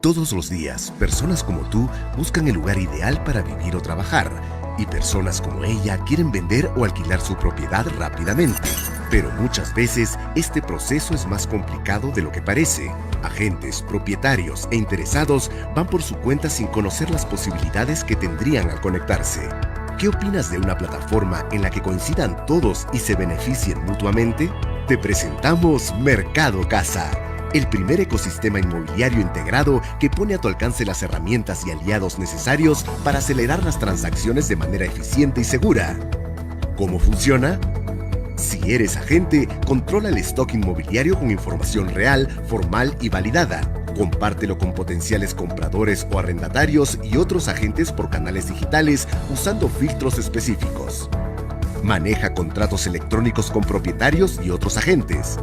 Todos los días, personas como tú buscan el lugar ideal para vivir o trabajar, y personas como ella quieren vender o alquilar su propiedad rápidamente. Pero muchas veces, este proceso es más complicado de lo que parece. Agentes, propietarios e interesados van por su cuenta sin conocer las posibilidades que tendrían al conectarse. ¿Qué opinas de una plataforma en la que coincidan todos y se beneficien mutuamente? Te presentamos Mercado Casa, el primer ecosistema inmobiliario integrado que pone a tu alcance las herramientas y aliados necesarios para acelerar las transacciones de manera eficiente y segura. ¿Cómo funciona? Si eres agente, controla el stock inmobiliario con información real, formal y validada. Compártelo con potenciales compradores o arrendatarios y otros agentes por canales digitales usando filtros específicos. Maneja contratos electrónicos con propietarios y otros agentes.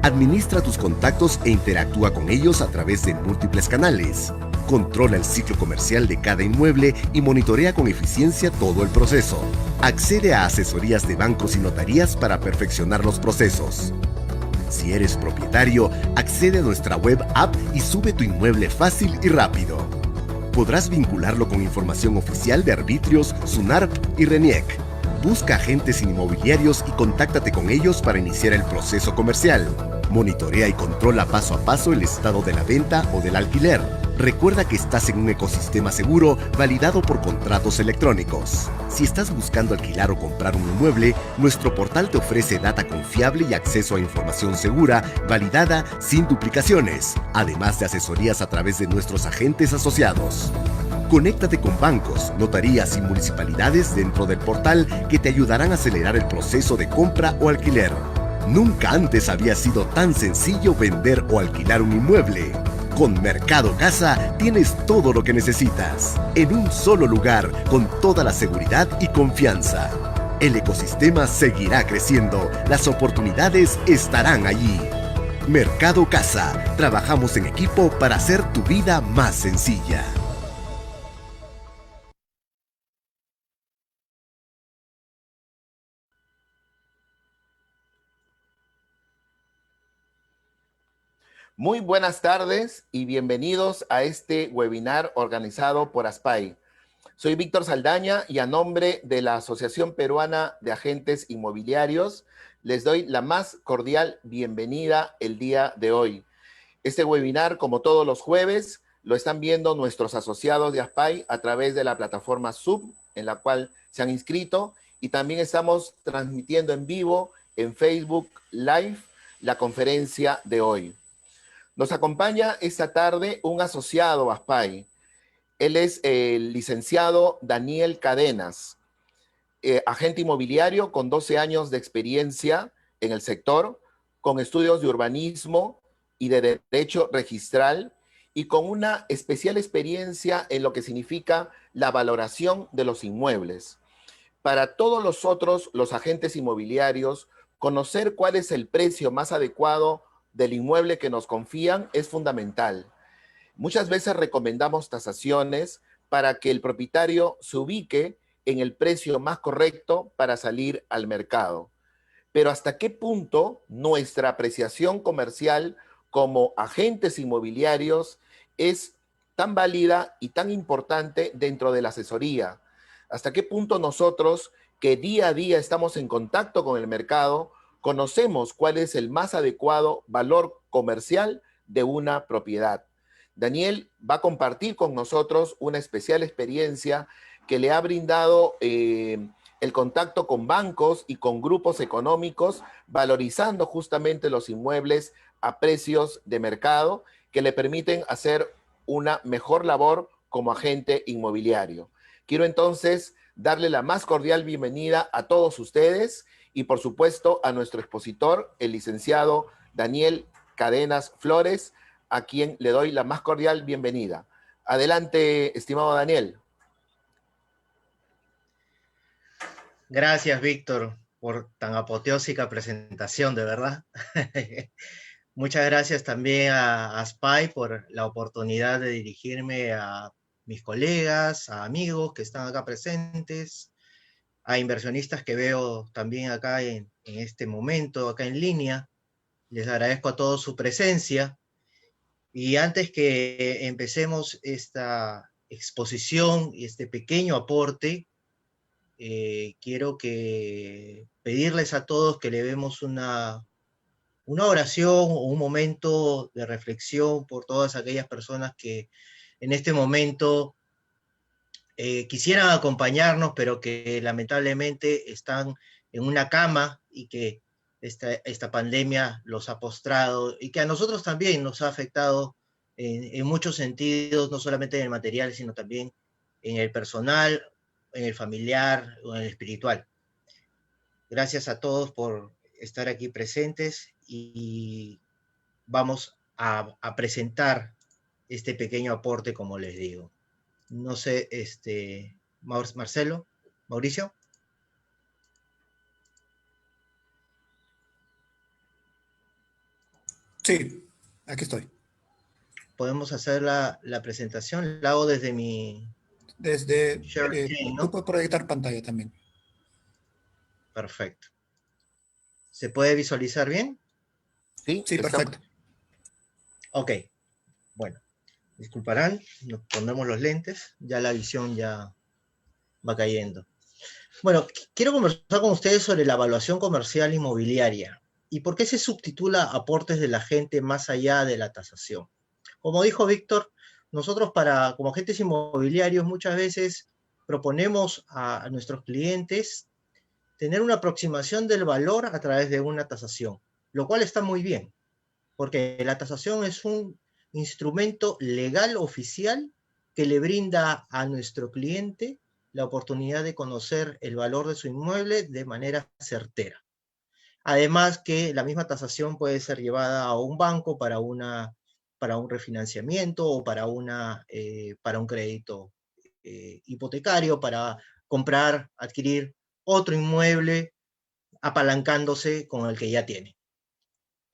Administra tus contactos e interactúa con ellos a través de múltiples canales. Controla el ciclo comercial de cada inmueble y monitorea con eficiencia todo el proceso. Accede a asesorías de bancos y notarías para perfeccionar los procesos. Si eres propietario, accede a nuestra web app y sube tu inmueble fácil y rápido. Podrás vincularlo con información oficial de arbitrios, SUNARP y RENIEC. Busca agentes inmobiliarios y contáctate con ellos para iniciar el proceso comercial. Monitorea y controla paso a paso el estado de la venta o del alquiler. Recuerda que estás en un ecosistema seguro validado por contratos electrónicos. Si estás buscando alquilar o comprar un inmueble, nuestro portal te ofrece data confiable y acceso a información segura, validada, sin duplicaciones, además de asesorías a través de nuestros agentes asociados. Conéctate con bancos, notarías y municipalidades dentro del portal que te ayudarán a acelerar el proceso de compra o alquiler. Nunca antes había sido tan sencillo vender o alquilar un inmueble. Con Mercado Casa tienes todo lo que necesitas, en un solo lugar, con toda la seguridad y confianza. El ecosistema seguirá creciendo, las oportunidades estarán allí. Mercado Casa, trabajamos en equipo para hacer tu vida más sencilla. Muy buenas tardes y bienvenidos a este webinar organizado por ASPAI. Soy Víctor Saldaña y a nombre de la Asociación Peruana de Agentes Inmobiliarios les doy la más cordial bienvenida el día de hoy. Este webinar, como todos los jueves, lo están viendo nuestros asociados de ASPAI a través de la plataforma Zoom, en la cual se han inscrito, y también estamos transmitiendo en vivo en Facebook Live la conferencia de hoy. Nos acompaña esta tarde un asociado a ASPAI. Él es el licenciado Daniel Cadenas, agente inmobiliario con 12 años de experiencia en el sector, con estudios de urbanismo y de derecho registral y con una especial experiencia en lo que significa la valoración de los inmuebles. Para todos los otros, los agentes inmobiliarios, conocer cuál es el precio más adecuado del inmueble que nos confían es fundamental. Muchas veces recomendamos tasaciones para que el propietario se ubique en el precio más correcto para salir al mercado. Pero ¿hasta qué punto nuestra apreciación comercial como agentes inmobiliarios es tan válida y tan importante dentro de la asesoría? ¿Hasta qué punto nosotros, que día a día estamos en contacto con el mercado, conocemos cuál es el más adecuado valor comercial de una propiedad? Daniel va a compartir con nosotros una especial experiencia que le ha brindado el contacto con bancos y con grupos económicos, valorizando justamente los inmuebles a precios de mercado que le permiten hacer una mejor labor como agente inmobiliario. Quiero entonces darle la más cordial bienvenida a todos ustedes y por supuesto a nuestro expositor, el licenciado Daniel Cadenas Flores, a quien le doy la más cordial bienvenida. Adelante, estimado Daniel. Gracias, Víctor, por tan apoteósica presentación, de verdad. Muchas gracias también a ASPAI por la oportunidad de dirigirme a mis colegas, a amigos que están acá presentes, a inversionistas que veo también acá en este momento, acá en línea. Les agradezco a todos su presencia Y antes que empecemos esta exposición y este pequeño aporte, quiero pedirles a todos que le demos una oración o un momento de reflexión por todas aquellas personas que en este momento quisieran acompañarnos, pero que lamentablemente están en una cama y que esta pandemia los ha postrado y que a nosotros también nos ha afectado en muchos sentidos, no solamente en el material, sino también en el personal, en el familiar o en el espiritual. Gracias a todos por estar aquí presentes y vamos a presentar este pequeño aporte, como les digo. No sé, Marcelo, Mauricio. Sí, aquí estoy. Podemos hacer la presentación, la hago desde mi Desde, share screen, tú ¿no? puedes proyectar pantalla también. Perfecto. ¿Se puede visualizar bien? Sí, Sí, perfecto. Ok, bueno, disculparán, nos pondremos los lentes, ya la visión ya va cayendo. Bueno, quiero conversar con ustedes sobre la evaluación comercial inmobiliaria y por qué se subtitula aportes de la gente más allá de la tasación. Como dijo Víctor, nosotros como agentes inmobiliarios muchas veces proponemos a nuestros clientes tener una aproximación del valor a través de una tasación, lo cual está muy bien, porque la tasación es un instrumento legal oficial que le brinda a nuestro cliente la oportunidad de conocer el valor de su inmueble de manera certera. Además que la misma tasación puede ser llevada a un banco para un refinanciamiento o para un crédito hipotecario, para comprar, adquirir otro inmueble apalancándose con el que ya tiene.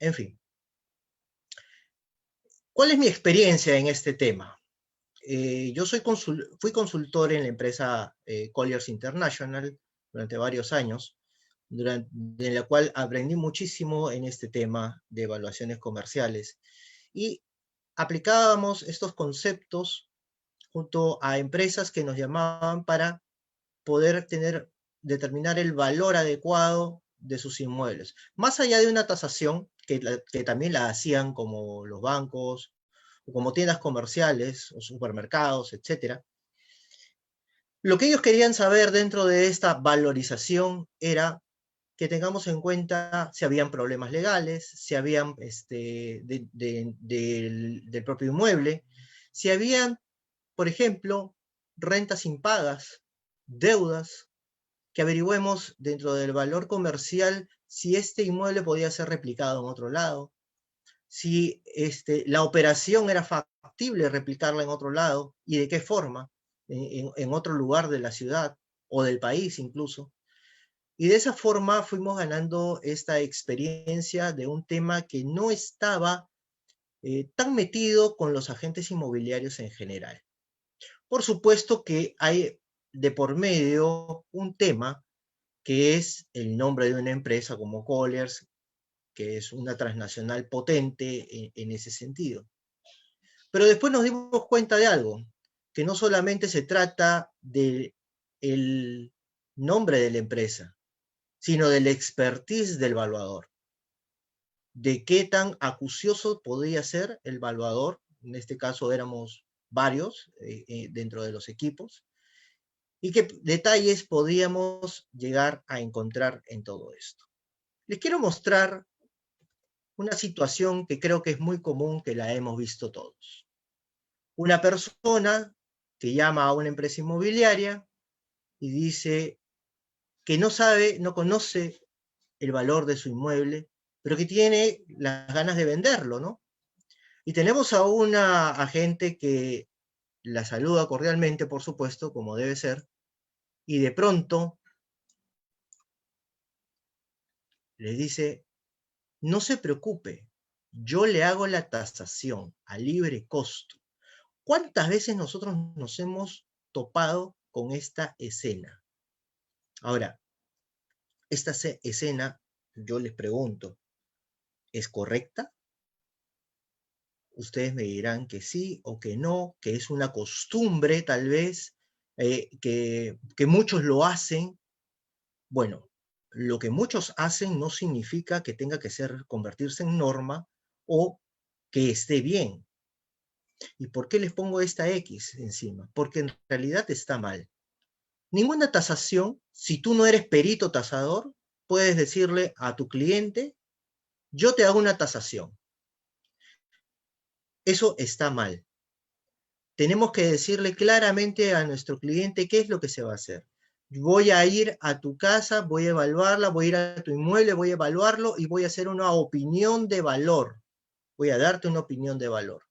En fin, ¿cuál es mi experiencia en este tema? Yo fui consultor en la empresa Colliers International durante varios años, en la cual aprendí muchísimo en este tema de evaluaciones comerciales y aplicábamos estos conceptos junto a empresas que nos llamaban para poder determinar el valor adecuado de sus inmuebles. Más allá de una tasación, que también la hacían como los bancos, o como tiendas comerciales, o supermercados, etc. Lo que ellos querían saber dentro de esta valorización era que tengamos en cuenta si habían problemas legales, si habían del propio inmueble, si habían, por ejemplo, rentas impagas, deudas, que averigüemos dentro del valor comercial si este inmueble podía ser replicado en otro lado, si la operación era factible replicarla en otro lado y de qué forma, en otro lugar de la ciudad o del país incluso. Y de esa forma fuimos ganando esta experiencia de un tema que no estaba tan metido con los agentes inmobiliarios en general. Por supuesto que hay de por medio un tema que es el nombre de una empresa como Colliers, que es una transnacional potente en ese sentido. Pero después nos dimos cuenta de algo, que no solamente se trata del nombre de la empresa, sino del expertise del evaluador, de qué tan acucioso podía ser el evaluador, en este caso éramos varios dentro de los equipos, y qué detalles podíamos llegar a encontrar en todo esto. Les quiero mostrar una situación que creo que es muy común, que la hemos visto todos. Una persona que llama a una empresa inmobiliaria y dice que no sabe, no conoce el valor de su inmueble, pero que tiene las ganas de venderlo, ¿no? Y tenemos a una agente que la saluda cordialmente, por supuesto, como debe ser, y de pronto le dice: no se preocupe, yo le hago la tasación a libre costo. ¿Cuántas veces nosotros nos hemos topado con esta escena? Ahora, esta escena, yo les pregunto, ¿es correcta? Ustedes me dirán que sí o que no, que es una costumbre tal vez, que muchos lo hacen. Bueno, lo que muchos hacen no significa que tenga que convertirse en norma o que esté bien. ¿Y por qué les pongo esta X encima? Porque en realidad está mal. Ninguna tasación, si tú no eres perito tasador, puedes decirle a tu cliente, yo te hago una tasación. Eso está mal. Tenemos que decirle claramente a nuestro cliente qué es lo que se va a hacer. Voy a ir a tu casa, voy a evaluarla, voy a ir a tu inmueble, voy a evaluarlo y voy a hacer una opinión de valor. Voy a darte una opinión de valor.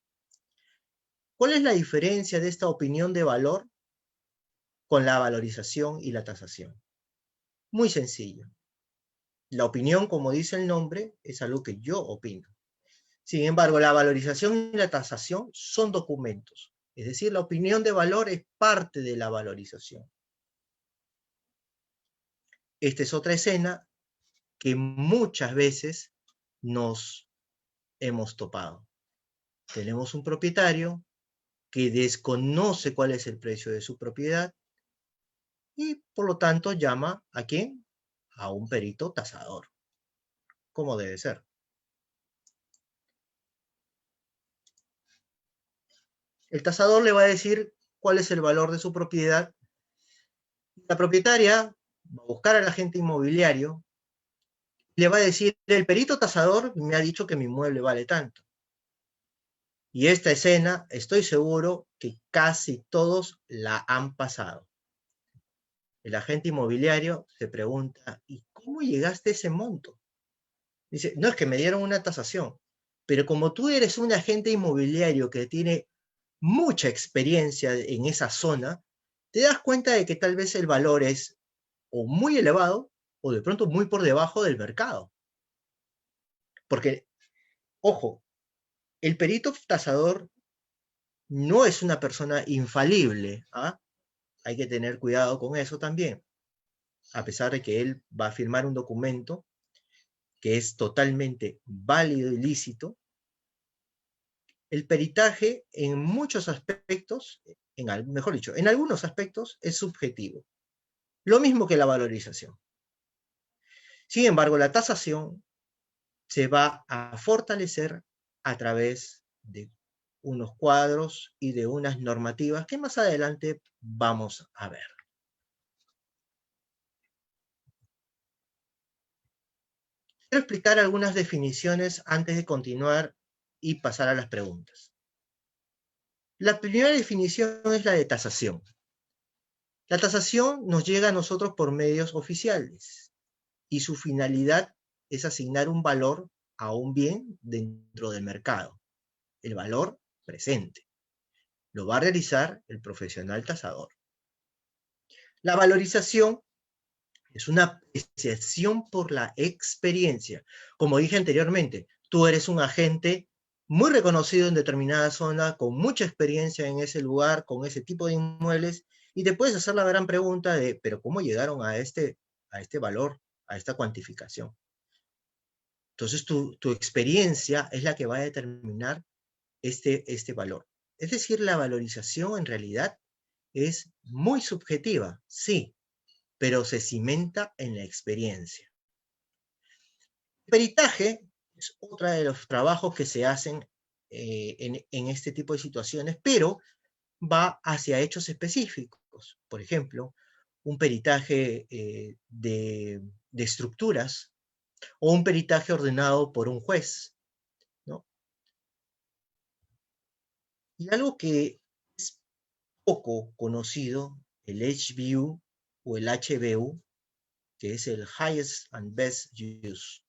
¿Cuál es la diferencia de esta opinión de valor con la valorización y la tasación? Muy sencillo. La opinión, como dice el nombre, es algo que yo opino. Sin embargo, la valorización y la tasación son documentos. Es decir, la opinión de valor es parte de la valorización. Esta es otra escena que muchas veces nos hemos topado. Tenemos un propietario que desconoce cuál es el precio de su propiedad y por lo tanto llama ¿a quién? A un perito tasador, como debe ser. El tasador le va a decir cuál es el valor de su propiedad. La propietaria va a buscar al agente inmobiliario y le va a decir, el perito tasador me ha dicho que mi inmueble vale tanto. Y esta escena, estoy seguro que casi todos la han pasado. El agente inmobiliario se pregunta, ¿y cómo llegaste a ese monto? Dice, no, es que me dieron una tasación. Pero como tú eres un agente inmobiliario que tiene mucha experiencia en esa zona, te das cuenta de que tal vez el valor es o muy elevado o de pronto muy por debajo del mercado. Porque, ojo, el perito tasador no es una persona infalible, ¿ah? Hay que tener cuidado con eso también. A pesar de que él va a firmar un documento que es totalmente válido y lícito, el peritaje en muchos aspectos, mejor dicho, en algunos aspectos es subjetivo. Lo mismo que la valorización. Sin embargo, la tasación se va a fortalecer a través de unos cuadros y de unas normativas que más adelante vamos a ver. Quiero explicar algunas definiciones antes de continuar y pasar a las preguntas. La primera definición es la de tasación. La tasación nos llega a nosotros por medios oficiales y su finalidad es asignar un valor a un bien dentro del mercado, el valor presente. Lo va a realizar el profesional tasador. La valorización es una apreciación por la experiencia. Como dije anteriormente, tú eres un agente muy reconocido en determinada zona, con mucha experiencia en ese lugar, con ese tipo de inmuebles, y te puedes hacer la gran pregunta de, ¿pero cómo llegaron a este valor, a esta cuantificación? Entonces tu experiencia es la que va a determinar este valor. Es decir, la valorización en realidad es muy subjetiva, sí, pero se cimenta en la experiencia. El peritaje es otro de los trabajos que se hacen en este tipo de situaciones, pero va hacia hechos específicos. Por ejemplo, un peritaje de estructuras o un peritaje ordenado por un juez, ¿no? Y algo que es poco conocido, el HBU o el HBU, que es el Highest and Best Use.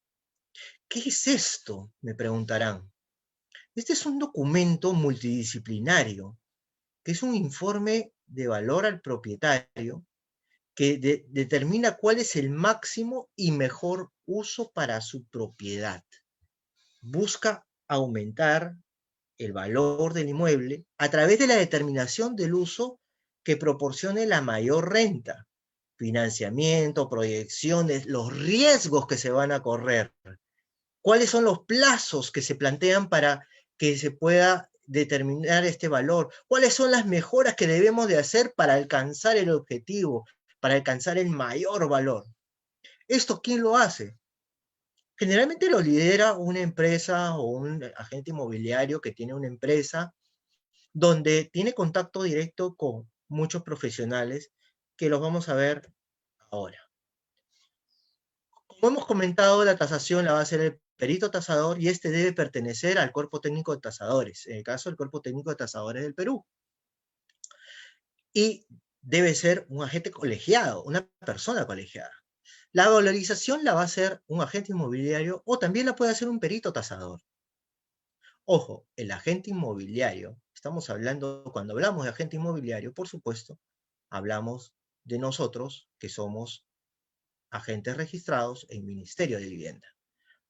¿Qué es esto?, me preguntarán. Este es un documento multidisciplinario, que es un informe de valor al propietario que determina cuál es el máximo y mejor uso para su propiedad. Busca aumentar el valor del inmueble a través de la determinación del uso que proporcione la mayor renta, financiamiento, proyecciones, los riesgos que se van a correr, cuáles son los plazos que se plantean para que se pueda determinar este valor? ¿Cuáles son las mejoras que debemos de hacer para alcanzar el objetivo, para alcanzar el mayor valor? ¿Esto quién lo hace? Generalmente lo lidera una empresa o un agente inmobiliario que tiene una empresa donde tiene contacto directo con muchos profesionales que los vamos a ver ahora. Como hemos comentado, la tasación la va a hacer el perito tasador y este debe pertenecer al cuerpo técnico de tasadores, en el caso del cuerpo técnico de tasadores del Perú. Y debe ser un agente colegiado, una persona colegiada. La valorización la va a hacer un agente inmobiliario o también la puede hacer un perito tasador. Ojo, el agente inmobiliario, estamos hablando, cuando hablamos de agente inmobiliario, por supuesto, hablamos de nosotros que somos agentes registrados en Ministerio de Vivienda.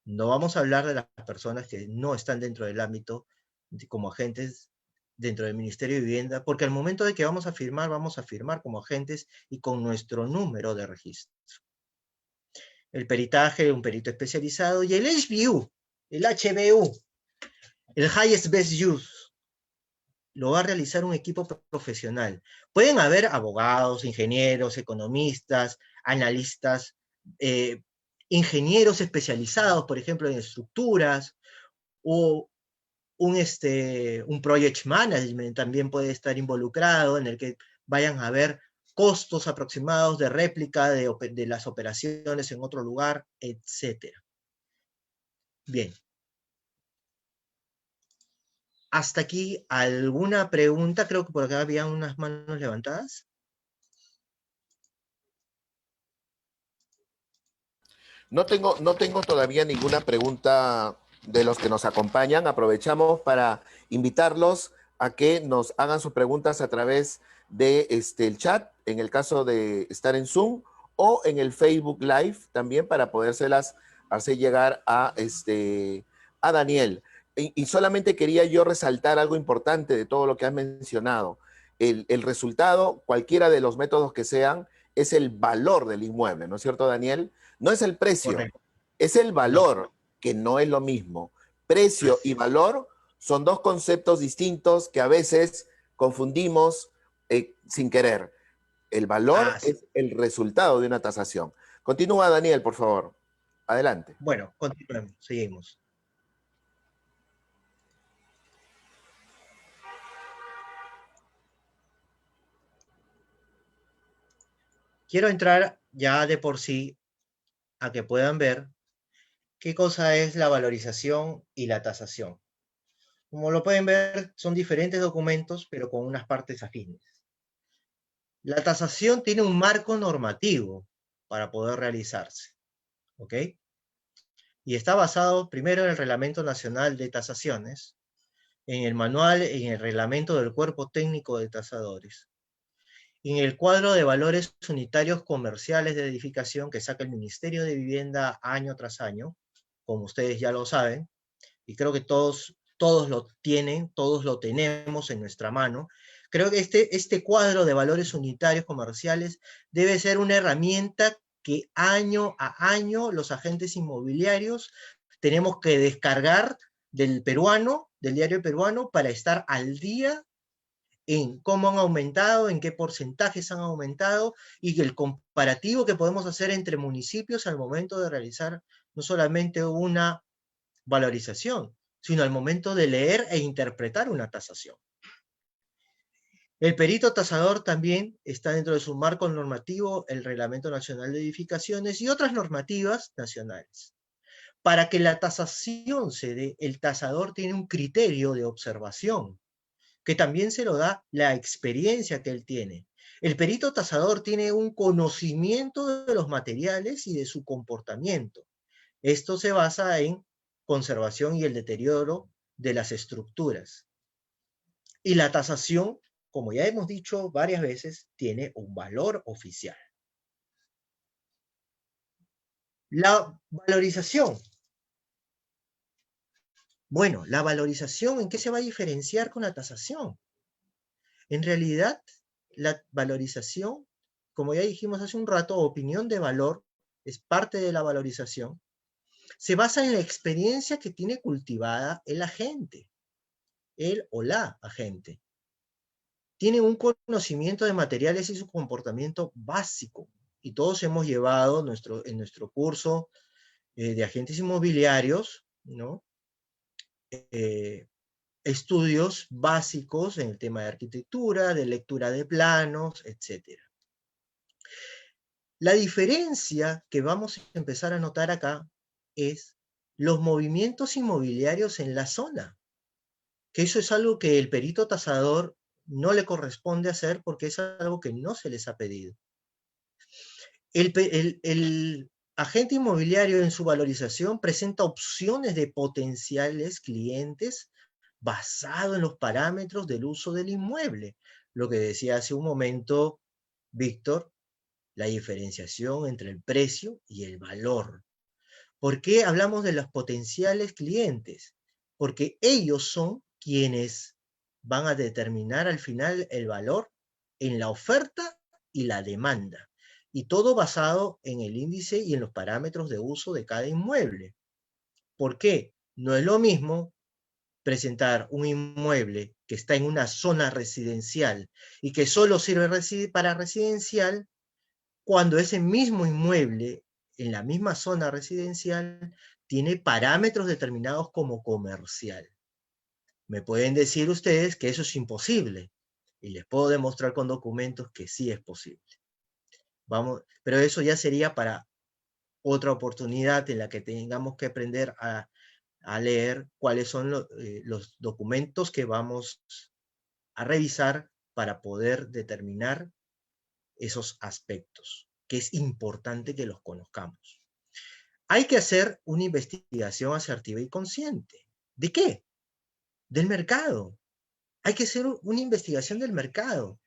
No vamos a hablar de las personas que no están dentro del ámbito como agentes dentro del Ministerio de Vivienda, porque al momento de que vamos a firmar como agentes y con nuestro número de registro. El peritaje, un perito especializado, y el HBU, el HBU, el Highest Best Use, lo va a realizar un equipo profesional. Pueden haber abogados, ingenieros, economistas, analistas, ingenieros especializados, por ejemplo, en estructuras, o un project management también puede estar involucrado, en el que vayan a ver costos aproximados de réplica de las operaciones en otro lugar, etc. Bien. Hasta aquí, ¿alguna pregunta? Creo que por acá había unas manos levantadas. No tengo todavía ninguna pregunta de los que nos acompañan. Aprovechamos para invitarlos a que nos hagan sus preguntas a través de el chat, en el caso de estar en Zoom, o en el Facebook Live también para podérselas hacer llegar a Daniel. Y solamente quería yo resaltar algo importante de todo lo que has mencionado. El resultado, cualquiera de los métodos que sean, es el valor del inmueble, ¿no es cierto, Daniel? No es el precio, Correcto. es el valor, que no es lo mismo. Precio y valor son dos conceptos distintos que a veces confundimos sin querer. El valor es el resultado de una tasación. Continúa, Daniel, por favor. Adelante. Bueno, continuemos, seguimos. Quiero entrar ya de por sí a que puedan ver qué cosa es la valorización y la tasación. Como lo pueden ver, son diferentes documentos, pero con unas partes afines. La tasación tiene un marco normativo para poder realizarse, ¿ok? Y está basado primero en el Reglamento Nacional de Tasaciones, en el manual, en el reglamento del Cuerpo Técnico de Tasadores, y en el cuadro de valores unitarios comerciales de edificación que saca el Ministerio de Vivienda año tras año, como ustedes ya lo saben, y creo que todos lo tienen, todos lo tenemos en nuestra mano. Creo que este cuadro de valores unitarios comerciales debe ser una herramienta que año a año los agentes inmobiliarios tenemos que descargar del peruano, del diario peruano, para estar al día en cómo han aumentado, en qué porcentajes han aumentado, y el comparativo que podemos hacer entre municipios al momento de realizar no solamente una valorización, sino al momento de leer e interpretar una tasación. El perito tasador también está dentro de su marco normativo el Reglamento Nacional de Edificaciones y otras normativas nacionales. Para que la tasación se dé, el tasador tiene un criterio de observación, que también se lo da la experiencia que él tiene. El perito tasador tiene un conocimiento de los materiales y de su comportamiento. Esto se basa en conservación y el deterioro de las estructuras. Y la tasación, como ya hemos dicho varias veces, tiene un valor oficial. La valorización. Bueno, la valorización, ¿en qué se va a diferenciar con la tasación? En realidad, la valorización, como ya dijimos hace un rato, opinión de valor, es parte de la valorización, se basa en la experiencia que tiene cultivada el agente. el o la agente. Tienen un conocimiento de materiales y su comportamiento básico. Y todos hemos llevado en nuestro curso de agentes inmobiliarios, ¿no? Estudios básicos en el tema de arquitectura, de lectura de planos, etc. La diferencia que vamos a empezar a notar acá es los movimientos inmobiliarios en la zona, que eso es algo que el perito tasador no le corresponde hacer porque es algo que no se les ha pedido. El agente inmobiliario en su valorización presenta opciones de potenciales clientes basado en los parámetros del uso del inmueble. Lo que decía hace un momento Víctor, la diferenciación entre el precio y el valor. ¿Por qué hablamos de los potenciales clientes? Porque ellos son quienes van a determinar al final el valor en la oferta y la demanda. Y todo basado en el índice y en los parámetros de uso de cada inmueble. ¿Por qué? No es lo mismo presentar un inmueble que está en una zona residencial y que solo sirve para residencial, cuando ese mismo inmueble en la misma zona residencial tiene parámetros determinados como comercial. Me pueden decir ustedes que eso es imposible y les puedo demostrar con documentos que sí es posible. Pero eso ya sería para otra oportunidad en la que tengamos que aprender a leer cuáles son los documentos que vamos a revisar para poder determinar esos aspectos, que es importante que los conozcamos. Hay que hacer una investigación asertiva y consciente. ¿De qué? Del mercado. Hay que hacer una investigación del mercado.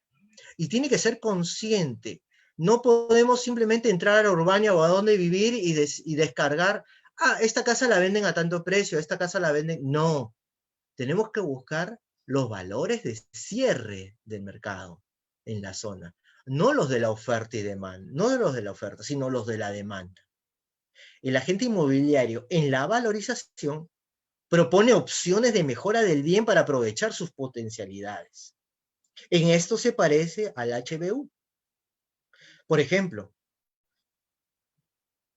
Y tiene que ser consciente. No podemos simplemente entrar a Urbania o a Dónde Vivir y descargar, esta casa la venden a tanto precio, esta casa la venden. No. Tenemos que buscar los valores de cierre del mercado en la zona. No los de la oferta y demanda, no los de la oferta, sino los de la demanda. El agente inmobiliario en la valorización propone opciones de mejora del bien para aprovechar sus potencialidades. En esto se parece al HBU. Por ejemplo,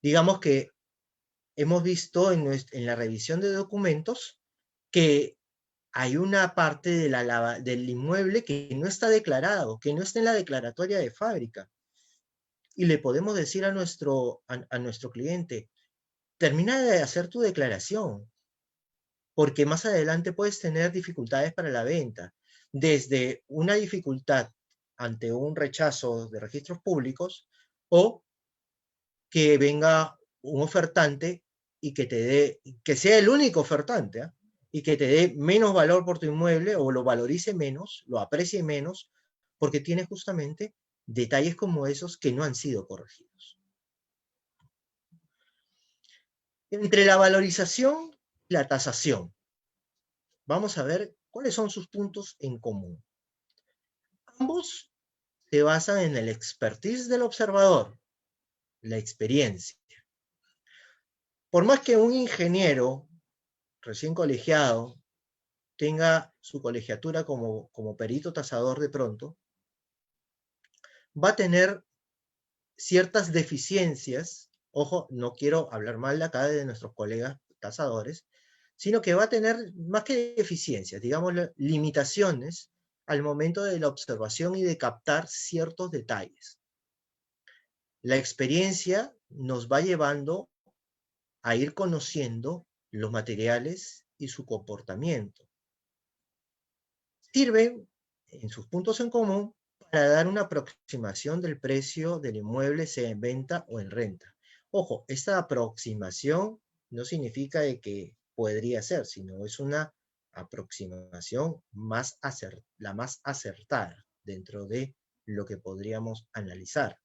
digamos que hemos visto en la revisión de documentos que hay una parte del inmueble que no está declarado, que no está en la declaratoria de fábrica. Y le podemos decir a nuestro cliente, termina de hacer tu declaración, porque más adelante puedes tener dificultades para la venta, desde una dificultad ante un rechazo de registros públicos, o que venga un ofertante y que sea el único ofertante, ¿eh? Y que te dé menos valor por tu inmueble, o lo valorice menos, lo aprecie menos, porque tiene justamente detalles como esos que no han sido corregidos. Entre la valorización y la tasación, vamos a ver cuáles son sus puntos en común. Ambos se basan en el expertise del observador, la experiencia. Por más que un ingeniero recién colegiado tenga su colegiatura como perito tasador de pronto, va a tener ciertas deficiencias. Ojo, no quiero hablar mal acá de nuestros colegas tasadores, sino que va a tener más que deficiencias, digamos, limitaciones al momento de la observación y de captar ciertos detalles. La experiencia nos va llevando a ir conociendo los materiales y su comportamiento. Sirven, en sus puntos en común, para dar una aproximación del precio del inmueble, sea en venta o en renta. Ojo, esta aproximación no significa de que podría ser, sino es una aproximación la más acertada dentro de lo que podríamos analizar.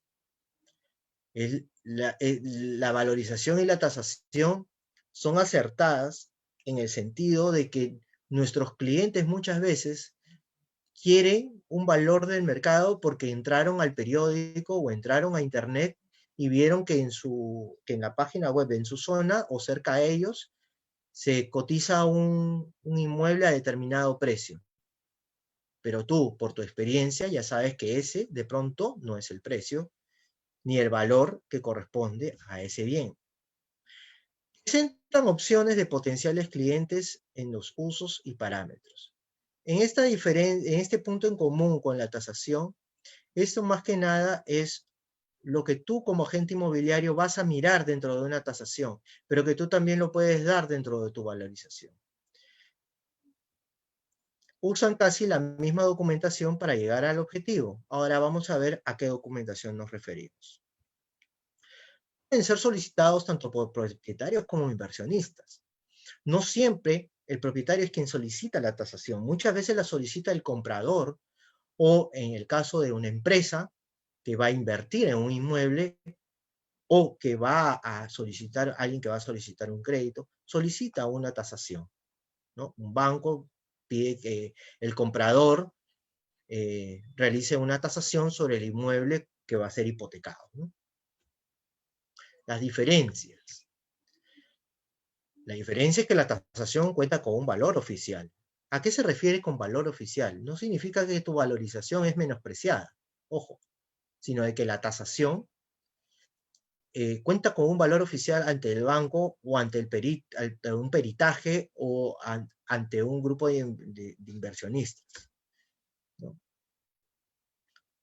La valorización y la tasación son acertadas en el sentido de que nuestros clientes muchas veces quieren un valor del mercado porque entraron al periódico o entraron a internet y vieron que en la página web, en su zona o cerca a ellos, se cotiza un inmueble a determinado precio. Pero tú, por tu experiencia, ya sabes que ese, de pronto, no es el precio, ni el valor que corresponde a ese bien. Presentan opciones de potenciales clientes en los usos y parámetros. En este punto en común con la tasación, esto más que nada es lo que tú como agente inmobiliario vas a mirar dentro de una tasación, pero que tú también lo puedes dar dentro de tu valorización. Usan casi la misma documentación para llegar al objetivo. Ahora vamos a ver a qué documentación nos referimos. Pueden ser solicitados tanto por propietarios como inversionistas. No siempre el propietario es quien solicita la tasación. Muchas veces la solicita el comprador o, en el caso de una empresa que va a invertir en un inmueble o que va a solicitar, alguien que va a solicitar un crédito, solicita una tasación, ¿no? Un banco pide que el comprador realice una tasación sobre el inmueble que va a ser hipotecado, ¿no? Las diferencias. La diferencia es que la tasación cuenta con un valor oficial. ¿A qué se refiere con valor oficial? No significa que tu valorización es menospreciada, ojo, sino de que la tasación cuenta con un valor oficial ante el banco o ante un peritaje o ante un grupo de inversionistas, ¿no?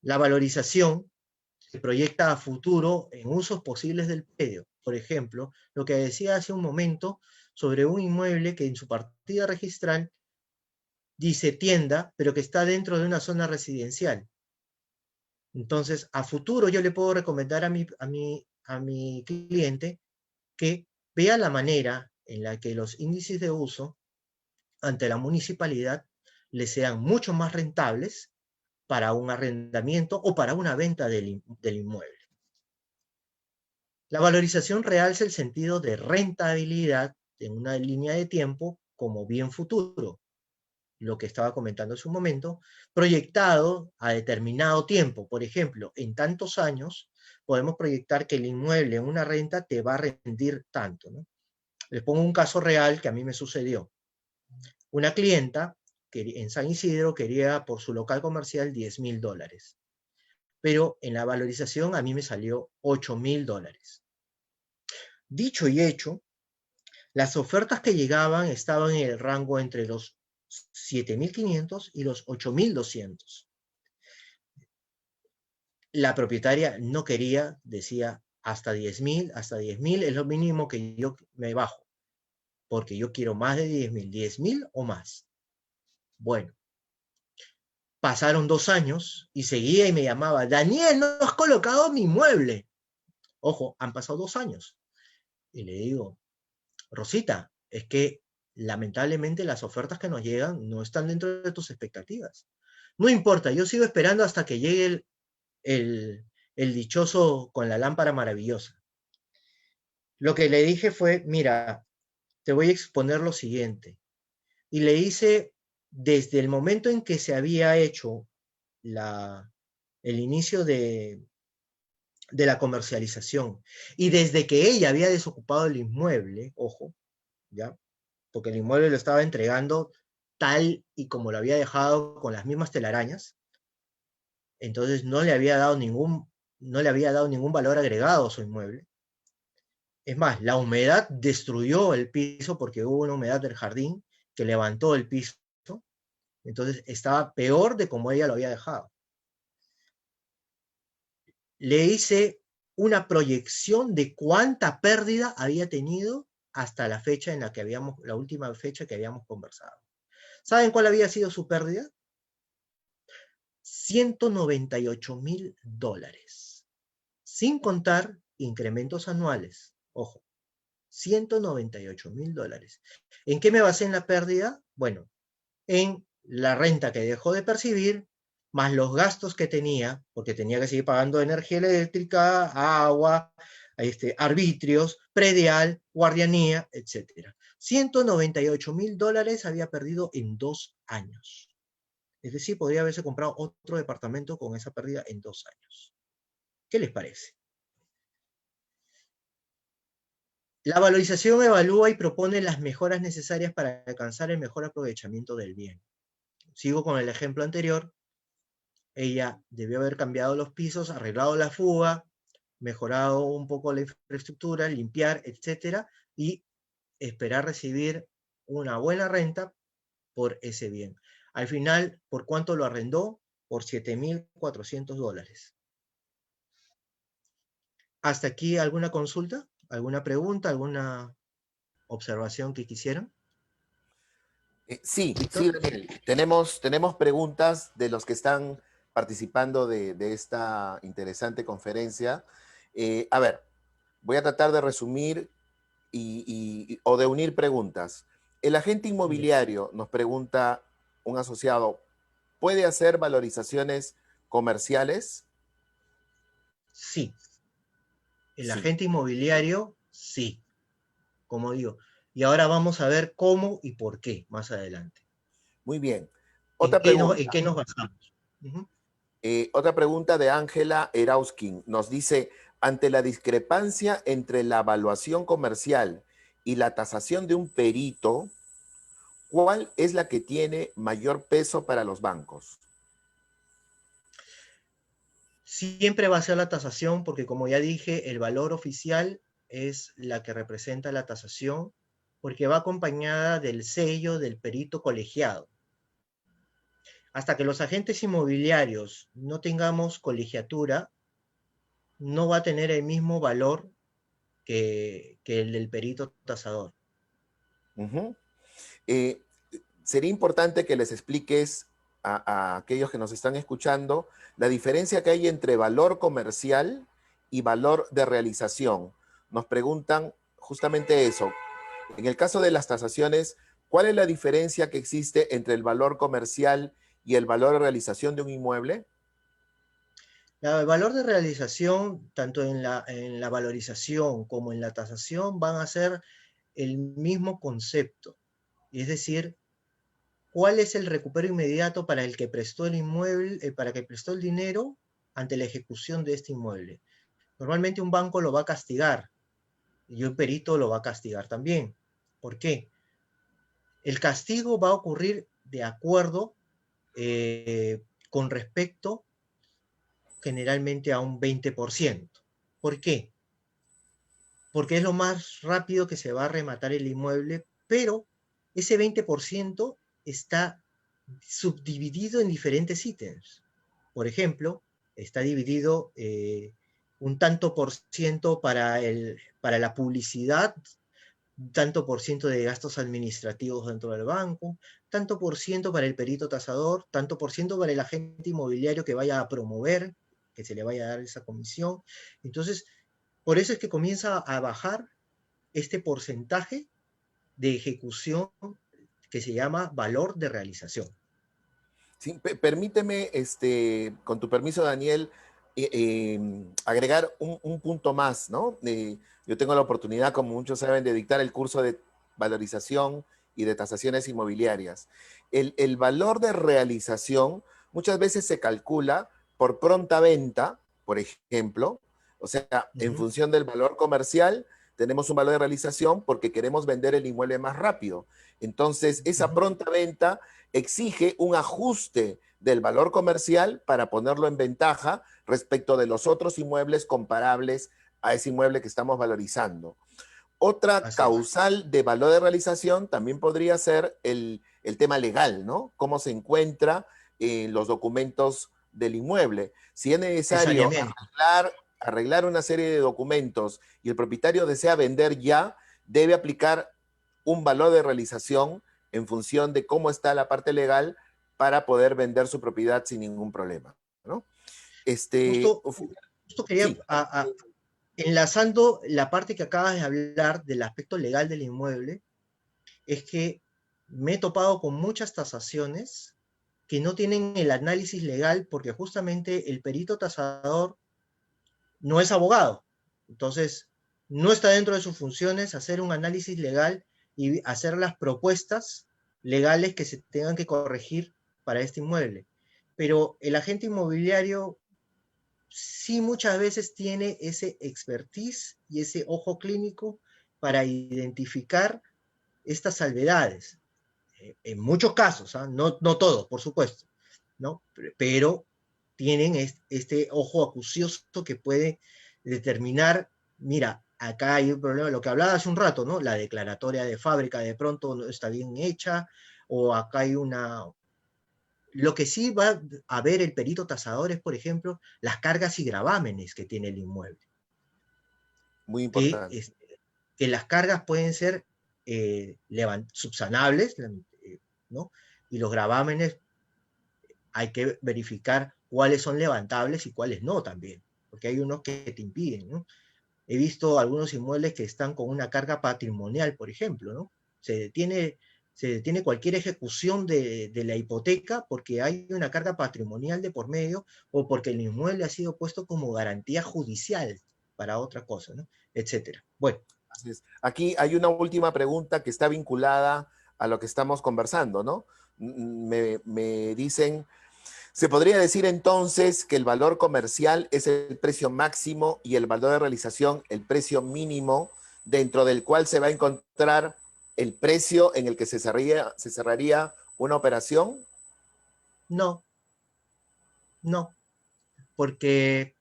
La valorización se proyecta a futuro en usos posibles del predio. Por ejemplo, lo que decía hace un momento sobre un inmueble que en su partida registral dice tienda, pero que está dentro de una zona residencial. Entonces, a futuro yo le puedo recomendar a mi cliente que vea la manera en la que los índices de uso ante la municipalidad le sean mucho más rentables para un arrendamiento o para una venta del inmueble. La valorización realza el sentido de rentabilidad en una línea de tiempo como bien futuro, lo que estaba comentando hace un momento, proyectado a determinado tiempo. Por ejemplo, en tantos años podemos proyectar que el inmueble en una renta te va a rendir tanto, ¿no? Les pongo un caso real que a mí me sucedió. Una clienta que en San Isidro quería por su local comercial $10,000, pero en la valorización a mí me salió $8,000. Dicho y hecho, las ofertas que llegaban estaban en el rango entre los 7,500 y los 8,200. La propietaria no quería, decía hasta 10,000 es lo mínimo que yo me bajo, porque yo quiero más de 10,000 o más. Bueno, pasaron 2 años y seguía y me llamaba, Daniel, no has colocado mi mueble. Ojo, han pasado 2 años. Y le digo, Rosita, es que lamentablemente las ofertas que nos llegan no están dentro de tus expectativas. No importa, yo sigo esperando hasta que llegue el dichoso con la lámpara maravillosa. Lo que le dije fue, mira, te voy a exponer lo siguiente. Y le hice, desde el momento en que se había hecho el inicio de la comercialización, y desde que ella había desocupado el inmueble, ojo, ¿ya? Porque el inmueble lo estaba entregando tal y como lo había dejado con las mismas telarañas, entonces no le había dado ningún valor agregado a su inmueble. Es más, la humedad destruyó el piso porque hubo una humedad del jardín que levantó el piso, entonces estaba peor de como ella lo había dejado. Le hice una proyección de cuánta pérdida había tenido hasta la fecha en la última fecha que habíamos conversado. ¿Saben cuál había sido su pérdida? $198,000, sin contar incrementos anuales. Ojo, $198,000. ¿En qué me basé en la pérdida? Bueno, en la renta que dejó de percibir, más los gastos que tenía, porque tenía que seguir pagando energía eléctrica, agua, arbitrios, predial, guardianía, etc. $198,000 había perdido en 2 años. Es decir, podría haberse comprado otro departamento con esa pérdida en 2 años. ¿Qué les parece? La valorización evalúa y propone las mejoras necesarias para alcanzar el mejor aprovechamiento del bien. Sigo con el ejemplo anterior. Ella debió haber cambiado los pisos, arreglado la fuga, mejorado un poco la infraestructura, limpiar, etcétera, y esperar recibir una buena renta por ese bien. Al final, ¿por cuánto lo arrendó? Por $7,400. ¿Hasta aquí alguna consulta? ¿Alguna pregunta? ¿Alguna observación que quisieran? Sí, ¿Víctor? sí, Daniel. Tenemos preguntas de los que están participando de esta interesante conferencia. A ver, voy a tratar de resumir o de unir preguntas. El agente inmobiliario, nos pregunta un asociado, ¿puede hacer valorizaciones comerciales? Sí. El Sí. agente inmobiliario, sí, como digo. Y ahora vamos a ver cómo y por qué más adelante. Muy bien. ¿En Otra qué pregunta. nos basamos? Uh-huh. Otra pregunta de Ángela Erauskin. Nos dice, ante la discrepancia entre la evaluación comercial y la tasación de un perito, ¿cuál es la que tiene mayor peso para los bancos? Siempre va a ser la tasación porque, como ya dije, el valor oficial es la que representa la tasación porque va acompañada del sello del perito colegiado. Hasta que los agentes inmobiliarios no tengamos colegiatura, no va a tener el mismo valor que el del perito tasador. Uh-huh. Sería importante que les expliques a aquellos que nos están escuchando la diferencia que hay entre valor comercial y valor de realización. Nos preguntan justamente eso. En el caso de las tasaciones, ¿cuál es la diferencia que existe entre el valor comercial y el valor de realización de un inmueble? El valor de realización, tanto en la valorización como en la tasación, van a ser el mismo concepto. Es decir, ¿cuál es el recupero inmediato para el que prestó el inmueble, para que prestó el dinero ante la ejecución de este inmueble? Normalmente un banco lo va a castigar y un perito lo va a castigar también. ¿Por qué? El castigo va a ocurrir de acuerdo con respecto generalmente a un 20%. ¿Por qué? Porque es lo más rápido que se va a rematar el inmueble, pero ese 20% está subdividido en diferentes ítems. Por ejemplo, está dividido un tanto por ciento para la publicidad, tanto por ciento de gastos administrativos dentro del banco, tanto por ciento para el perito tasador, tanto por ciento para el agente inmobiliario que vaya a promover, que se le vaya a dar esa comisión. Entonces, por eso es que comienza a bajar este porcentaje de ejecución que se llama valor de realización. Sí, permíteme, con tu permiso, Daniel, agregar un punto más, ¿no? Yo tengo la oportunidad, como muchos saben, de dictar el curso de valorización y de tasaciones inmobiliarias. El valor de realización muchas veces se calcula por pronta venta, por ejemplo, o sea, en Uh-huh. función del valor comercial, tenemos un valor de realización porque queremos vender el inmueble más rápido. Entonces, esa Uh-huh. pronta venta exige un ajuste del valor comercial para ponerlo en ventaja respecto de los otros inmuebles comparables a ese inmueble que estamos valorizando. Otra Así es. causal de valor de realización también podría ser el tema legal, ¿no? Cómo se encuentra en los documentos del inmueble. Si es El necesario saneamiento. arreglar una serie de documentos y el propietario desea vender ya, debe aplicar un valor de realización en función de cómo está la parte legal para poder vender su propiedad sin ningún problema, ¿no? Justo, justo quería, Sí. enlazando la parte que acabas de hablar del aspecto legal del inmueble, es que me he topado con muchas tasaciones que no tienen el análisis legal porque justamente el perito tasador no es abogado. Entonces, no está dentro de sus funciones hacer un análisis legal y hacer las propuestas legales que se tengan que corregir para este inmueble. Pero el agente inmobiliario sí muchas veces tiene ese expertise y ese ojo clínico para identificar estas salvedades. En muchos casos, ¿ah? No todos, por supuesto, ¿no? Pero tienen este ojo acucioso que puede determinar, mira, acá hay un problema, lo que hablaba hace un rato, ¿no? La declaratoria de fábrica de pronto no está bien hecha, o acá hay una... Lo que sí va a ver el perito tasador es, por ejemplo, las cargas y gravámenes que tiene el inmueble. Muy Que, importante. que las cargas pueden ser subsanables, ¿no? Y los gravámenes hay que verificar cuáles son levantables y cuáles no también, porque hay unos que te impiden, ¿no? He visto algunos inmuebles que están con una carga patrimonial, por ejemplo, ¿no? Se detiene cualquier ejecución de la hipoteca porque hay una carga patrimonial de por medio o porque el inmueble ha sido puesto como garantía judicial para otra cosa, ¿no? Etcétera. Bueno. Así es. Aquí hay una última pregunta que está vinculada a lo que estamos conversando, ¿no? Me dicen, ¿se podría decir entonces que el valor comercial es el precio máximo y el valor de realización el precio mínimo dentro del cual se va a encontrar el precio en el que se cerraría una operación? No, no, porque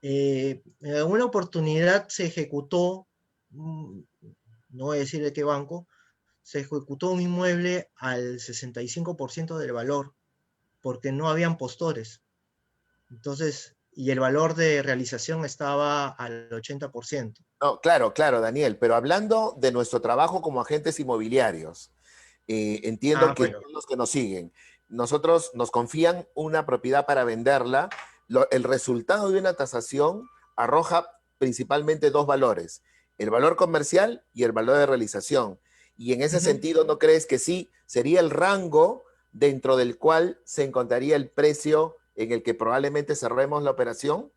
en alguna oportunidad se ejecutó, no voy a decir de qué banco, se ejecutó un inmueble al 65% del valor, porque no habían postores. Entonces, y el valor de realización estaba al 80%. No, claro, claro, Daniel, pero hablando de nuestro trabajo como agentes inmobiliarios, entiendo Ah, que bueno. todos los que nos siguen, nosotros nos confían una propiedad para venderla. El resultado de una tasación arroja principalmente dos valores, el valor comercial y el valor de realización. Y en ese Uh-huh. sentido, ¿no crees que sí sería el rango dentro del cual se encontraría el precio en el que probablemente cerremos la operación?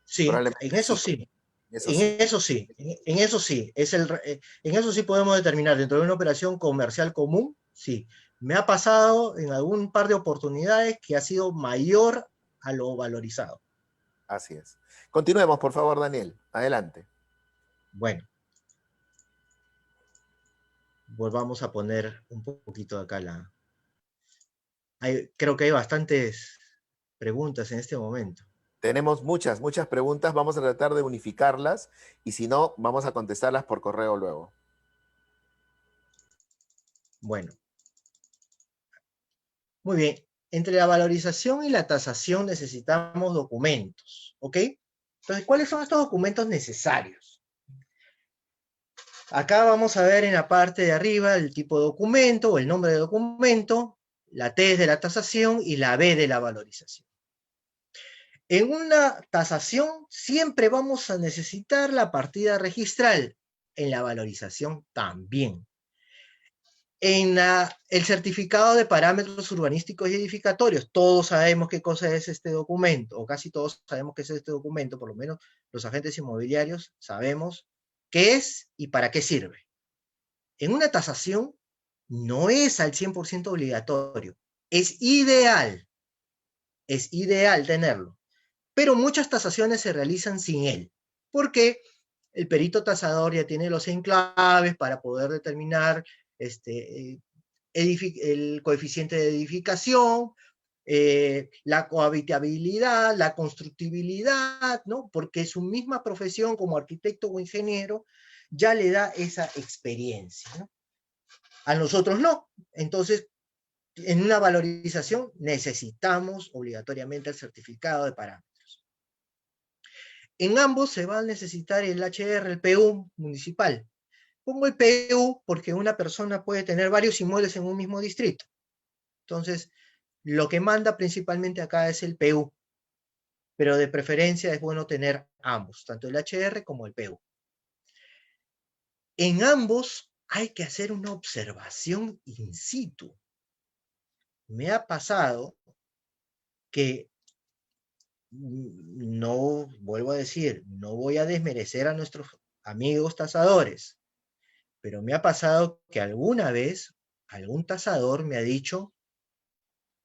Sí, en Probablemente eso sí, sí. eso sí. En eso sí, en eso sí, en eso sí podemos determinar dentro de una operación comercial común, sí. Me ha pasado en algún par de oportunidades que ha sido mayor a lo valorizado. Así es. Continuemos, por favor, Daniel. Adelante. Bueno, volvamos a poner un poquito acá creo que hay bastantes preguntas en este momento. Tenemos muchas, muchas preguntas. Vamos a tratar de unificarlas y si no, vamos a contestarlas por correo luego. Bueno, muy bien. Entre la valorización y la tasación necesitamos documentos, ¿ok? Entonces, ¿cuáles son estos documentos necesarios? Acá vamos a ver en la parte de arriba el tipo de documento o el nombre de documento, la T es de la tasación y la B de la valorización. En una tasación siempre vamos a necesitar la partida registral, en la valorización también. El certificado de parámetros urbanísticos y edificatorios, todos sabemos qué cosa es este documento, o casi todos sabemos qué es este documento, por lo menos los agentes inmobiliarios sabemos qué es y para qué sirve. En una tasación no es al 100% obligatorio, es ideal tenerlo, pero muchas tasaciones se realizan sin él, porque el perito tasador ya tiene los enclaves para poder determinar el coeficiente de edificación, la cohabitabilidad, la constructibilidad, ¿no? Porque su misma profesión como arquitecto o ingeniero ya le da esa experiencia, ¿no? A nosotros no. Entonces, en una valorización necesitamos obligatoriamente el certificado de parámetros. En ambos se va a necesitar el HR, el PU municipal. Pongo el PU porque una persona puede tener varios inmuebles en un mismo distrito. Entonces, lo que manda principalmente acá es el PU, pero de preferencia es bueno tener ambos, tanto el HR como el PU. En ambos hay que hacer una observación in situ. Me ha pasado que, no, vuelvo a decir, no voy a desmerecer a nuestros amigos tasadores, pero me ha pasado que alguna vez algún tasador me ha dicho,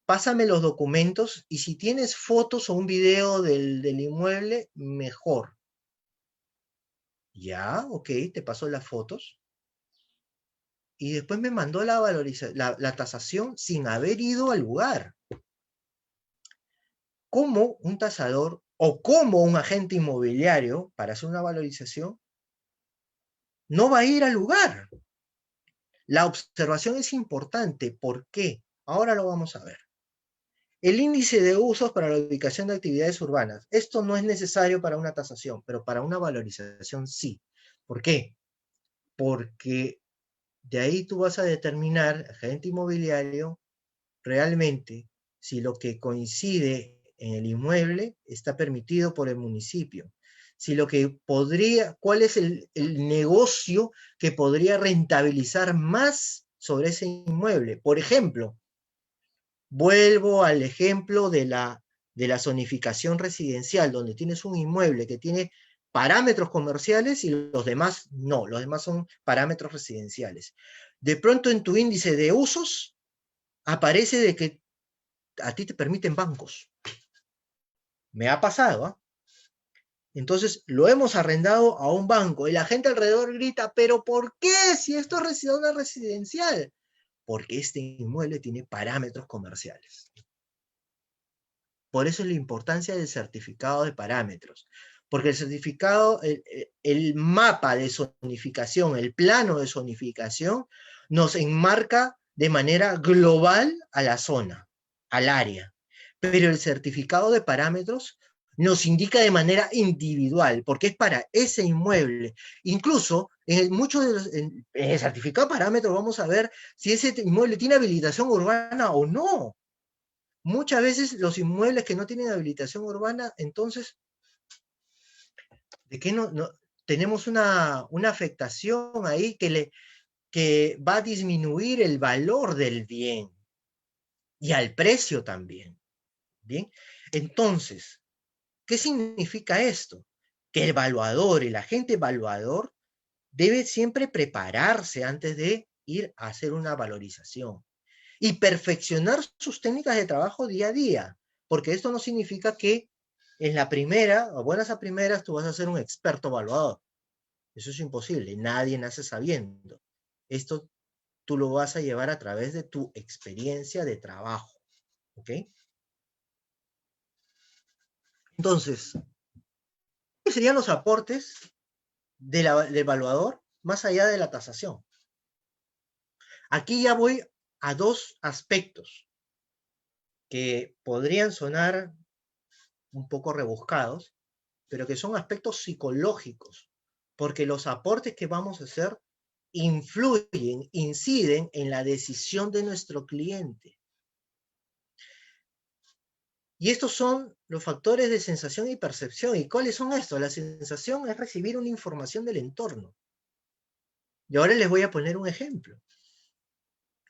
pásame los documentos y si tienes fotos o un video del inmueble, mejor. Ya, ok, te pasó las fotos. Y después me mandó la tasación sin haber ido al lugar. ¿Cómo un tasador o cómo un agente inmobiliario, para hacer una valorización, no va a ir al lugar? La observación es importante. ¿Por qué? Ahora lo vamos a ver. El índice de usos para la ubicación de actividades urbanas. Esto no es necesario para una tasación, pero para una valorización sí. ¿Por qué? Porque de ahí tú vas a determinar, agente inmobiliario, realmente si lo que coincide en el inmueble está permitido por el municipio. Si lo que podría, cuál es el negocio que podría rentabilizar más sobre ese inmueble. Por ejemplo, vuelvo al ejemplo de la zonificación residencial, donde tienes un inmueble que tiene parámetros comerciales y los demás no, los demás son parámetros residenciales. De pronto en tu índice de usos aparece de que a ti te permiten bancos. Me ha pasado, ¿eh? Entonces lo hemos arrendado a un banco y la gente alrededor grita, ¿pero por qué si esto es zona residencial? Porque este inmueble tiene parámetros comerciales. Por eso es la importancia del certificado de parámetros. Porque el certificado, el mapa de zonificación, el plano de zonificación, nos enmarca de manera global a la zona, al área. Pero el certificado de parámetros nos indica de manera individual, porque es para ese inmueble. Incluso en el certificado de parámetros vamos a ver si ese inmueble tiene habilitación urbana o no. Muchas veces los inmuebles que no tienen habilitación urbana, entonces, ¿de qué no tenemos una afectación ahí que va a disminuir el valor del bien y al precio también? Bien, entonces, ¿qué significa esto? Que el evaluador, el agente evaluador, debe siempre prepararse antes de ir a hacer una valorización y perfeccionar sus técnicas de trabajo día a día, porque esto no significa que en la primera, o buenas a primeras, tú vas a ser un experto evaluador. Eso es imposible, nadie nace sabiendo. Esto tú lo vas a llevar a través de tu experiencia de trabajo, ¿ok? Entonces, ¿cuáles serían los aportes del evaluador más allá de la tasación? Aquí ya voy a dos aspectos que podrían sonar un poco rebuscados, pero que son aspectos psicológicos, porque los aportes que vamos a hacer influyen, inciden en la decisión de nuestro cliente. Y estos son los factores de sensación y percepción. ¿Y cuáles son estos? La sensación es recibir una información del entorno. Y ahora les voy a poner un ejemplo.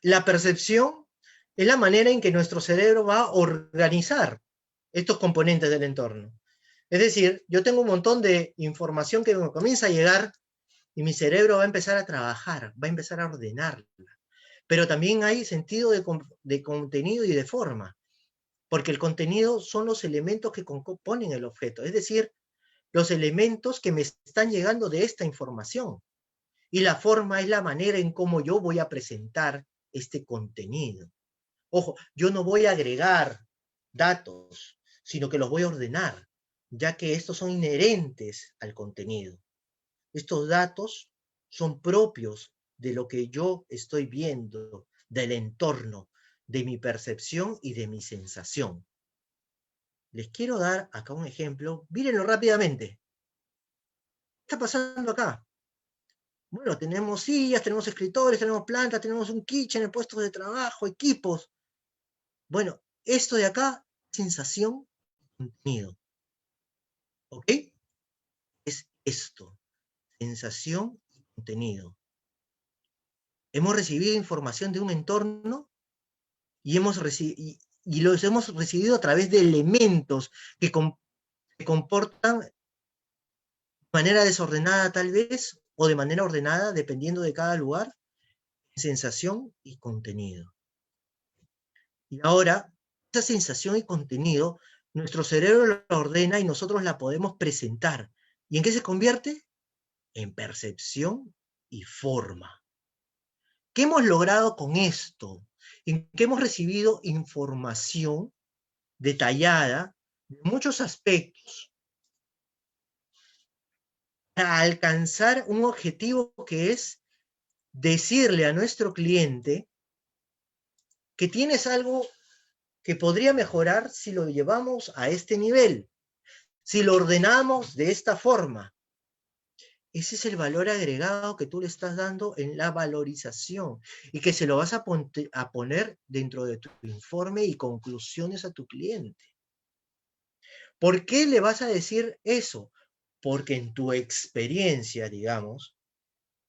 La percepción es la manera en que nuestro cerebro va a organizar estos componentes del entorno. Es decir, yo tengo un montón de información que me comienza a llegar y mi cerebro va a empezar a trabajar, va a empezar a ordenarla. Pero también hay sentido de contenido y de forma, porque el contenido son los elementos que componen el objeto, es decir, los elementos que me están llegando de esta información. Y la forma es la manera en cómo yo voy a presentar este contenido. Ojo, yo no voy a agregar datos, sino que los voy a ordenar, ya que estos son inherentes al contenido. Estos datos son propios de lo que yo estoy viendo, del entorno, de mi percepción y de mi sensación. Les quiero dar acá un ejemplo. Mírenlo rápidamente. ¿Qué está pasando acá? Bueno, tenemos sillas, tenemos escritores, tenemos plantas, tenemos un kitchen, puestos de trabajo, equipos. Bueno, esto de acá, sensación, contenido. ¿Ok? Es esto, sensación y contenido. Hemos recibido información de un entorno y los hemos recibido a través de elementos que comportan de manera desordenada tal vez, o de manera ordenada, dependiendo de cada lugar, sensación y contenido. Y ahora, esa sensación y contenido, nuestro cerebro la ordena y nosotros la podemos presentar. ¿Y en qué se convierte? en percepción y forma. ¿Qué hemos logrado con esto? En que hemos recibido información detallada de muchos aspectos para alcanzar un objetivo que es decirle a nuestro cliente que tienes algo que podría mejorar si lo llevamos a este nivel, si lo ordenamos de esta forma. Ese es el valor agregado que tú le estás dando en la valorización y que se lo vas a poner dentro de tu informe y conclusiones a tu cliente. ¿Por qué le vas a decir eso? Porque en tu experiencia, digamos,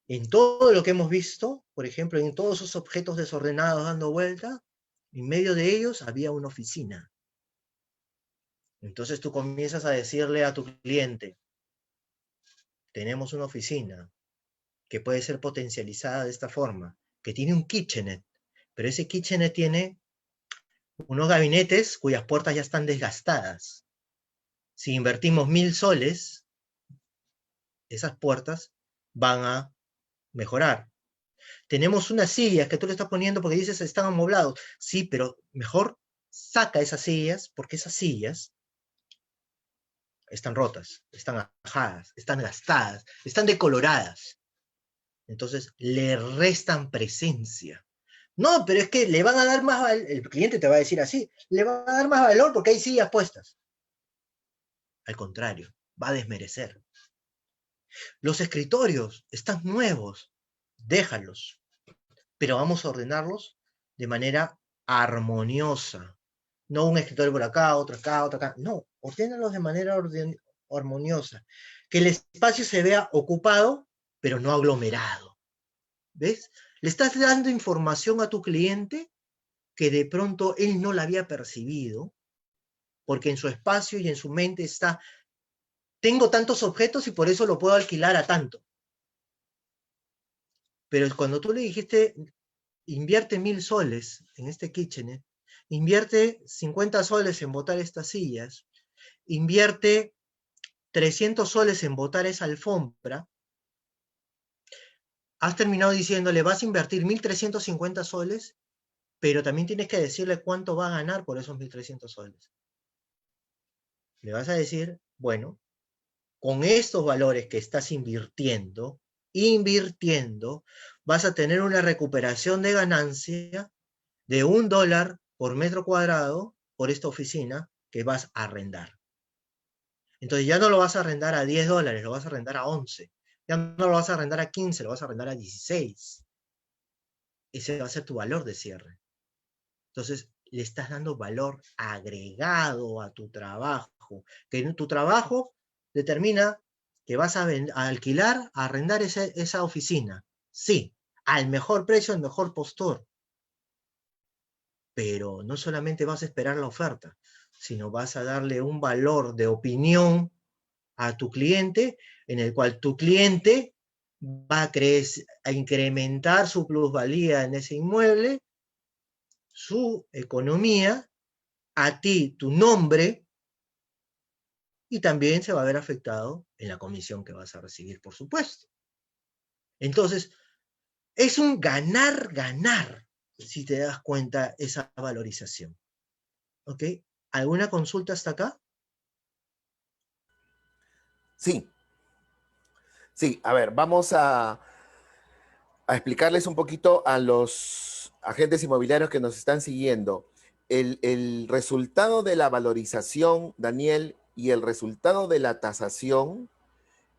en todo lo que hemos visto, por ejemplo, en todos esos objetos desordenados dando vuelta, en medio de ellos había una oficina. Entonces tú comienzas a decirle a tu cliente, tenemos una oficina que puede ser potencializada de esta forma, que tiene un kitchenet, pero ese kitchenet tiene unos gabinetes cuyas puertas ya están desgastadas. Si invertimos 1000 soles, esas puertas van a mejorar. Tenemos unas sillas que tú le estás poniendo porque dices están amoblados. Sí, pero mejor saca esas sillas porque esas sillas están rotas, están ajadas, están gastadas, están decoloradas. Entonces le restan presencia. No, pero es que le van a dar más valor, el cliente te va a decir así, le va a dar más valor porque hay sillas puestas. Al contrario, va a desmerecer. Los escritorios están nuevos, déjalos, pero vamos a ordenarlos de manera armoniosa. No un escritorio por acá, otro acá, otro acá. No, ordénalos de manera armoniosa. Que el espacio se vea ocupado, pero no aglomerado. ¿Ves? Le estás dando información a tu cliente que de pronto él no la había percibido, porque en su espacio y en su mente está, tengo tantos objetos y por eso lo puedo alquilar a tanto. Pero cuando tú le dijiste, invierte 1000 soles en este kitchenet, invierte 50 soles en botar estas sillas, invierte 300 soles en botar esa alfombra, has terminado diciéndole, vas a invertir 1350 soles, pero también tienes que decirle cuánto va a ganar por esos 1300 soles. Le vas a decir, bueno, con estos valores que estás invirtiendo, vas a tener una recuperación de ganancia de $1 por metro cuadrado por esta oficina que vas a arrendar. Entonces ya no lo vas a arrendar a $10, lo vas a arrendar a 11. Ya no lo vas a arrendar a 15, lo vas a arrendar a 16. Ese va a ser tu valor de cierre. Entonces le estás dando valor agregado a tu trabajo, que en tu trabajo determina que vas a alquilar, a arrendar esa oficina. Sí, al mejor precio, al mejor postor. Pero no solamente vas a esperar la oferta, sino vas a darle un valor de opinión a tu cliente, en el cual tu cliente va a incrementar su plusvalía en ese inmueble, su economía, a ti tu nombre, y también se va a ver afectado en la comisión que vas a recibir, por supuesto. Entonces, es un ganar-ganar, si te das cuenta, esa valorización. ¿Ok? ¿Alguna consulta hasta acá? Sí. Sí, a ver, vamos a explicarles un poquito a los agentes inmobiliarios que nos están siguiendo. El resultado de la valorización, Daniel, y el resultado de la tasación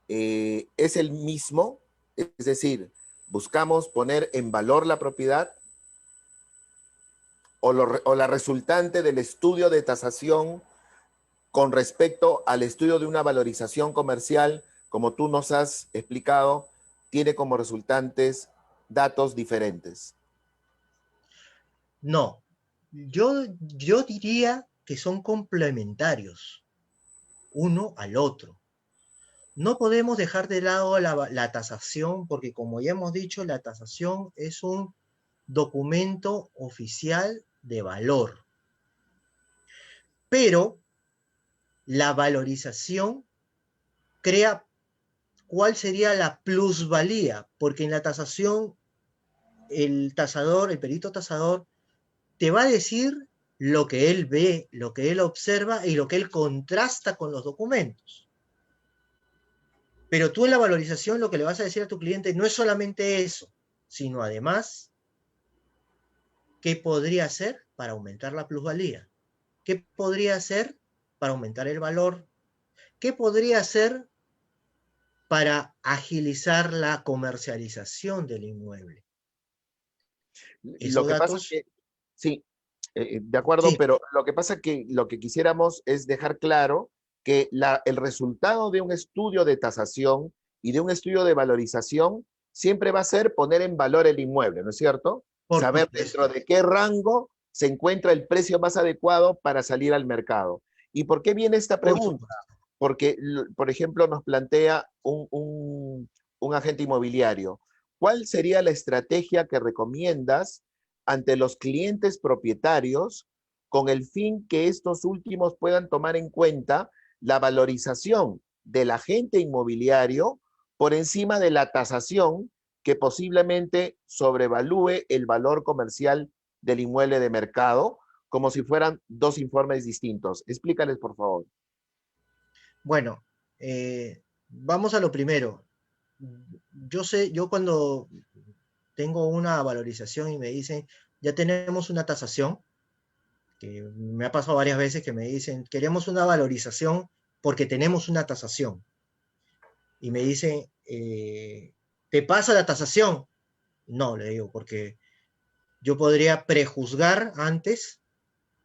es el mismo, es decir, buscamos poner en valor la propiedad o la resultante del estudio de tasación con respecto al estudio de una valorización comercial, como tú nos has explicado, tiene como resultantes datos diferentes. No, yo diría que son complementarios uno al otro. No podemos dejar de lado la tasación porque, como ya hemos dicho, la tasación es un documento oficial de valor. Pero la valorización crea cuál sería la plusvalía, porque en la tasación el tasador, el perito tasador, te va a decir lo que él ve, lo que él observa y lo que él contrasta con los documentos. Pero tú en la valorización lo que le vas a decir a tu cliente no es solamente eso, sino además qué podría hacer para aumentar la plusvalía, qué podría hacer para aumentar el valor, qué podría hacer para agilizar la comercialización del inmueble. Lo Esos que pasa es datos, que, sí, de acuerdo, sí, pero lo que pasa es que lo que quisiéramos es dejar claro que el resultado de un estudio de tasación y de un estudio de valorización siempre va a ser poner en valor el inmueble, ¿no es cierto? por Saber dentro supuesto. de qué rango se encuentra el precio más adecuado para salir al mercado. ¿Y por qué viene esta Por pregunta? supuesto. Porque, por ejemplo, nos plantea un agente inmobiliario. ¿Cuál sería la estrategia que recomiendas ante los clientes propietarios con el fin que estos últimos puedan tomar en cuenta la valorización del agente inmobiliario por encima de la tasación que posiblemente sobrevalúe el valor comercial del inmueble de mercado, como si fueran dos informes distintos? Explícales, por favor. Bueno, vamos a lo primero. Yo cuando tengo una valorización y me dicen, ya tenemos una tasación, que me ha pasado varias veces que me dicen, queremos una valorización porque tenemos una tasación. Y me dicen, ¿te pasa la tasación? No, le digo, porque yo podría prejuzgar antes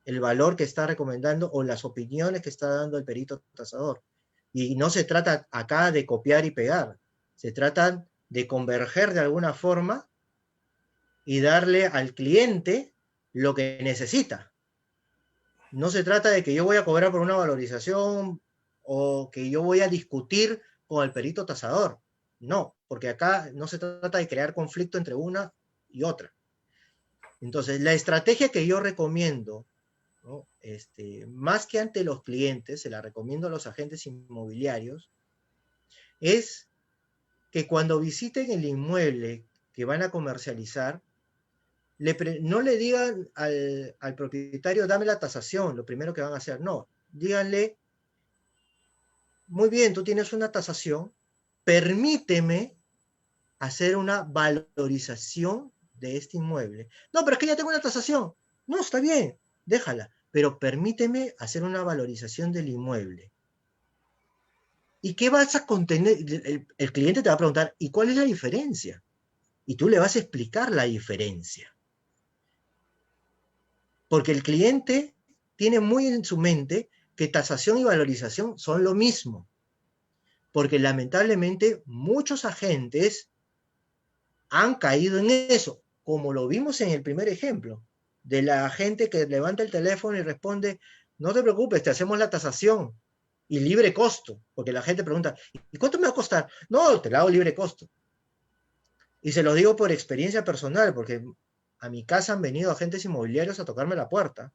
el valor que está recomendando o las opiniones que está dando el perito tasador. Y no se trata acá de copiar y pegar, se trata de converger de alguna forma y darle al cliente lo que necesita. No se trata de que yo voy a cobrar por una valorización o que yo voy a discutir con el perito tasador. No, porque acá no se trata de crear conflicto entre una y otra. Entonces, la estrategia que yo recomiendo, ¿no? Más que ante los clientes, se la recomiendo a los agentes inmobiliarios, es que cuando visiten el inmueble que van a comercializar, no le digan al propietario, dame la tasación, lo primero que van a hacer, no, díganle, muy bien, tú tienes una tasación, permíteme hacer una valorización de este inmueble. No, pero es que ya tengo una tasación. No, está bien, déjala, pero permíteme hacer una valorización del inmueble. ¿Y qué vas a contener? El cliente te va a preguntar, ¿y cuál es la diferencia? Y tú le vas a explicar la diferencia. Porque el cliente tiene muy en su mente que tasación y valorización son lo mismo. Porque lamentablemente muchos agentes han caído en eso, como lo vimos en el primer ejemplo, de la gente que levanta el teléfono y responde, no te preocupes, te hacemos la tasación y libre costo, porque la gente pregunta, ¿y cuánto me va a costar? No, te la hago libre costo. Y se lo digo por experiencia personal, porque a mi casa han venido agentes inmobiliarios a tocarme la puerta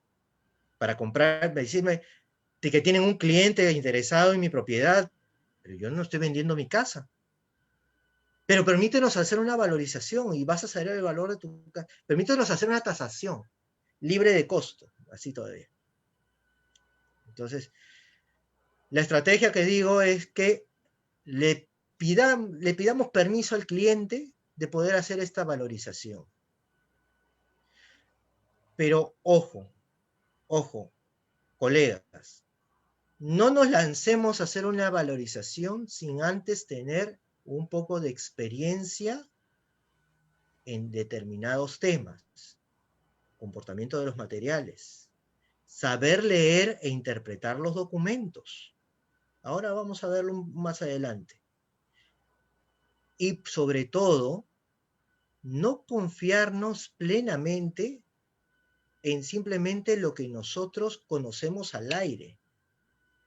para comprar, decirme que tienen un cliente interesado en mi propiedad, pero yo no estoy vendiendo mi casa. Pero permítenos hacer una valorización y vas a saber el valor de tu casa. Permítenos hacer una tasación libre de costo, así todavía. Entonces, la estrategia que digo es que le pidamos permiso al cliente de poder hacer esta valorización. Pero ojo, colegas, no nos lancemos a hacer una valorización sin antes tener un poco de experiencia en determinados temas, comportamiento de los materiales, saber leer e interpretar los documentos. Ahora vamos a verlo más adelante. Y sobre todo, no confiarnos plenamente en simplemente lo que nosotros conocemos al aire,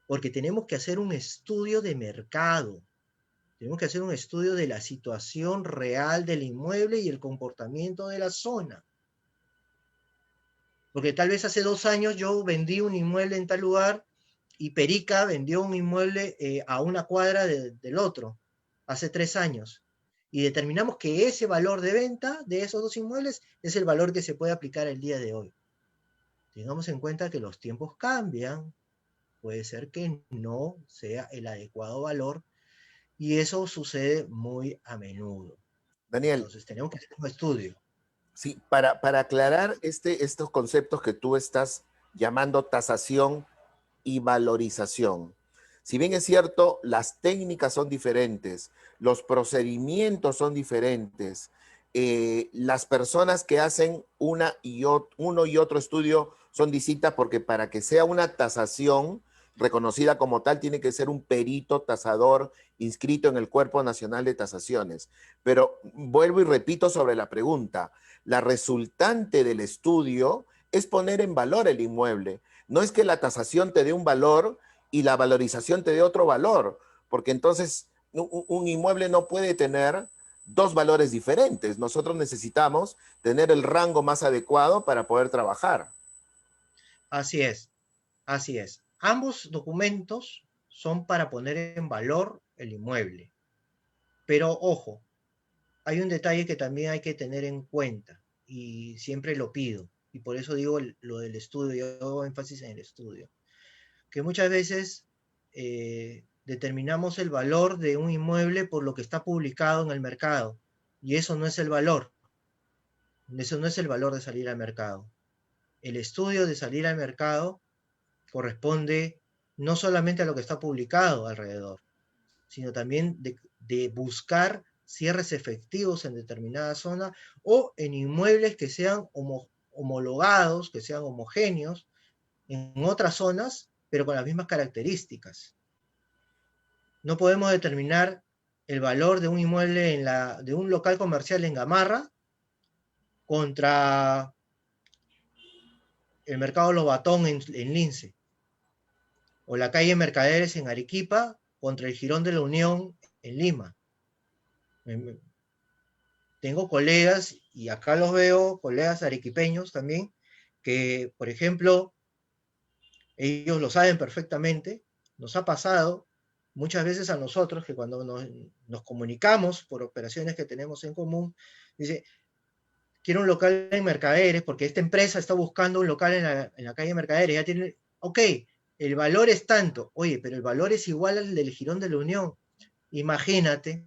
porque tenemos que hacer un estudio de mercado, tenemos que hacer un estudio de la situación real del inmueble y el comportamiento de la zona. Porque tal vez hace 2 años yo vendí un inmueble en tal lugar y Perica vendió un inmueble a una cuadra del otro. hace 3 años, y determinamos que ese valor de venta de esos 2 inmuebles es el valor que se puede aplicar el día de hoy. Tengamos en cuenta que los tiempos cambian, puede ser que no sea el adecuado valor, y eso sucede muy a menudo. Daniel, Entonces tenemos que hacer un estudio. sí, para aclarar estos conceptos que tú estás llamando tasación y valorización. Si bien es cierto, las técnicas son diferentes, los procedimientos son diferentes, las personas que hacen uno y otro estudio son distintas porque para que sea una tasación reconocida como tal tiene que ser un perito tasador inscrito en el Cuerpo Nacional de Tasaciones. Pero vuelvo y repito sobre la pregunta. La resultante del estudio es poner en valor el inmueble. No es que la tasación te dé un valor y la valorización te dé otro valor, porque entonces un inmueble no puede tener dos valores diferentes. Nosotros necesitamos tener el rango más adecuado para poder trabajar. Así es, así es. Ambos documentos son para poner en valor el inmueble. Pero ojo, hay un detalle que también hay que tener en cuenta y siempre lo pido. Y por eso digo lo del estudio, yo hago énfasis en el estudio. Que muchas veces determinamos el valor de un inmueble por lo que está publicado en el mercado. Y eso no es el valor. Eso no es el valor de salir al mercado. El estudio de salir al mercado corresponde no solamente a lo que está publicado alrededor, sino también de buscar cierres efectivos en determinada zona o en inmuebles que sean homologados, que sean homogéneos en otras zonas, pero con las mismas características. No podemos determinar el valor de un inmueble de un local comercial en Gamarra contra el mercado Lobatón en Lince, o la calle Mercaderes en Arequipa contra el Jirón de la Unión en Lima. Tengo colegas, y acá los veo, colegas arequipeños también, que, por ejemplo, ellos lo saben perfectamente, nos ha pasado muchas veces a nosotros que cuando nos comunicamos por operaciones que tenemos en común, dice, quiero un local en Mercaderes, porque esta empresa está buscando un local en la calle Mercaderes, ya tiene, ok, el valor es tanto, oye, pero el valor es igual al del Jirón de la Unión, imagínate.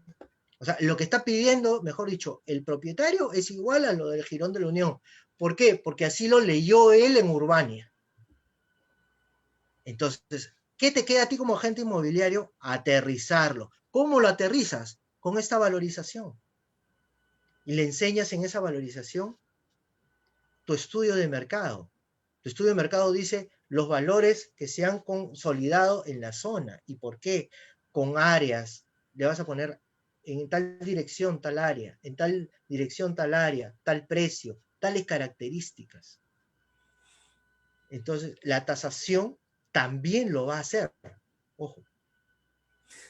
O sea, lo que está pidiendo, mejor dicho, el propietario es igual a lo del Jirón de la Unión. ¿Por qué? Porque así lo leyó él en Urbania. Entonces, ¿qué te queda a ti como agente inmobiliario? Aterrizarlo. ¿Cómo lo aterrizas? Con esta valorización. Y le enseñas en esa valorización tu estudio de mercado. Tu estudio de mercado dice los valores que se han consolidado en la zona. ¿Y por qué? Con áreas. Le vas a poner en tal dirección tal área, en tal dirección tal área, tal precio, tales características. Entonces, la tasación también lo va a hacer. Ojo.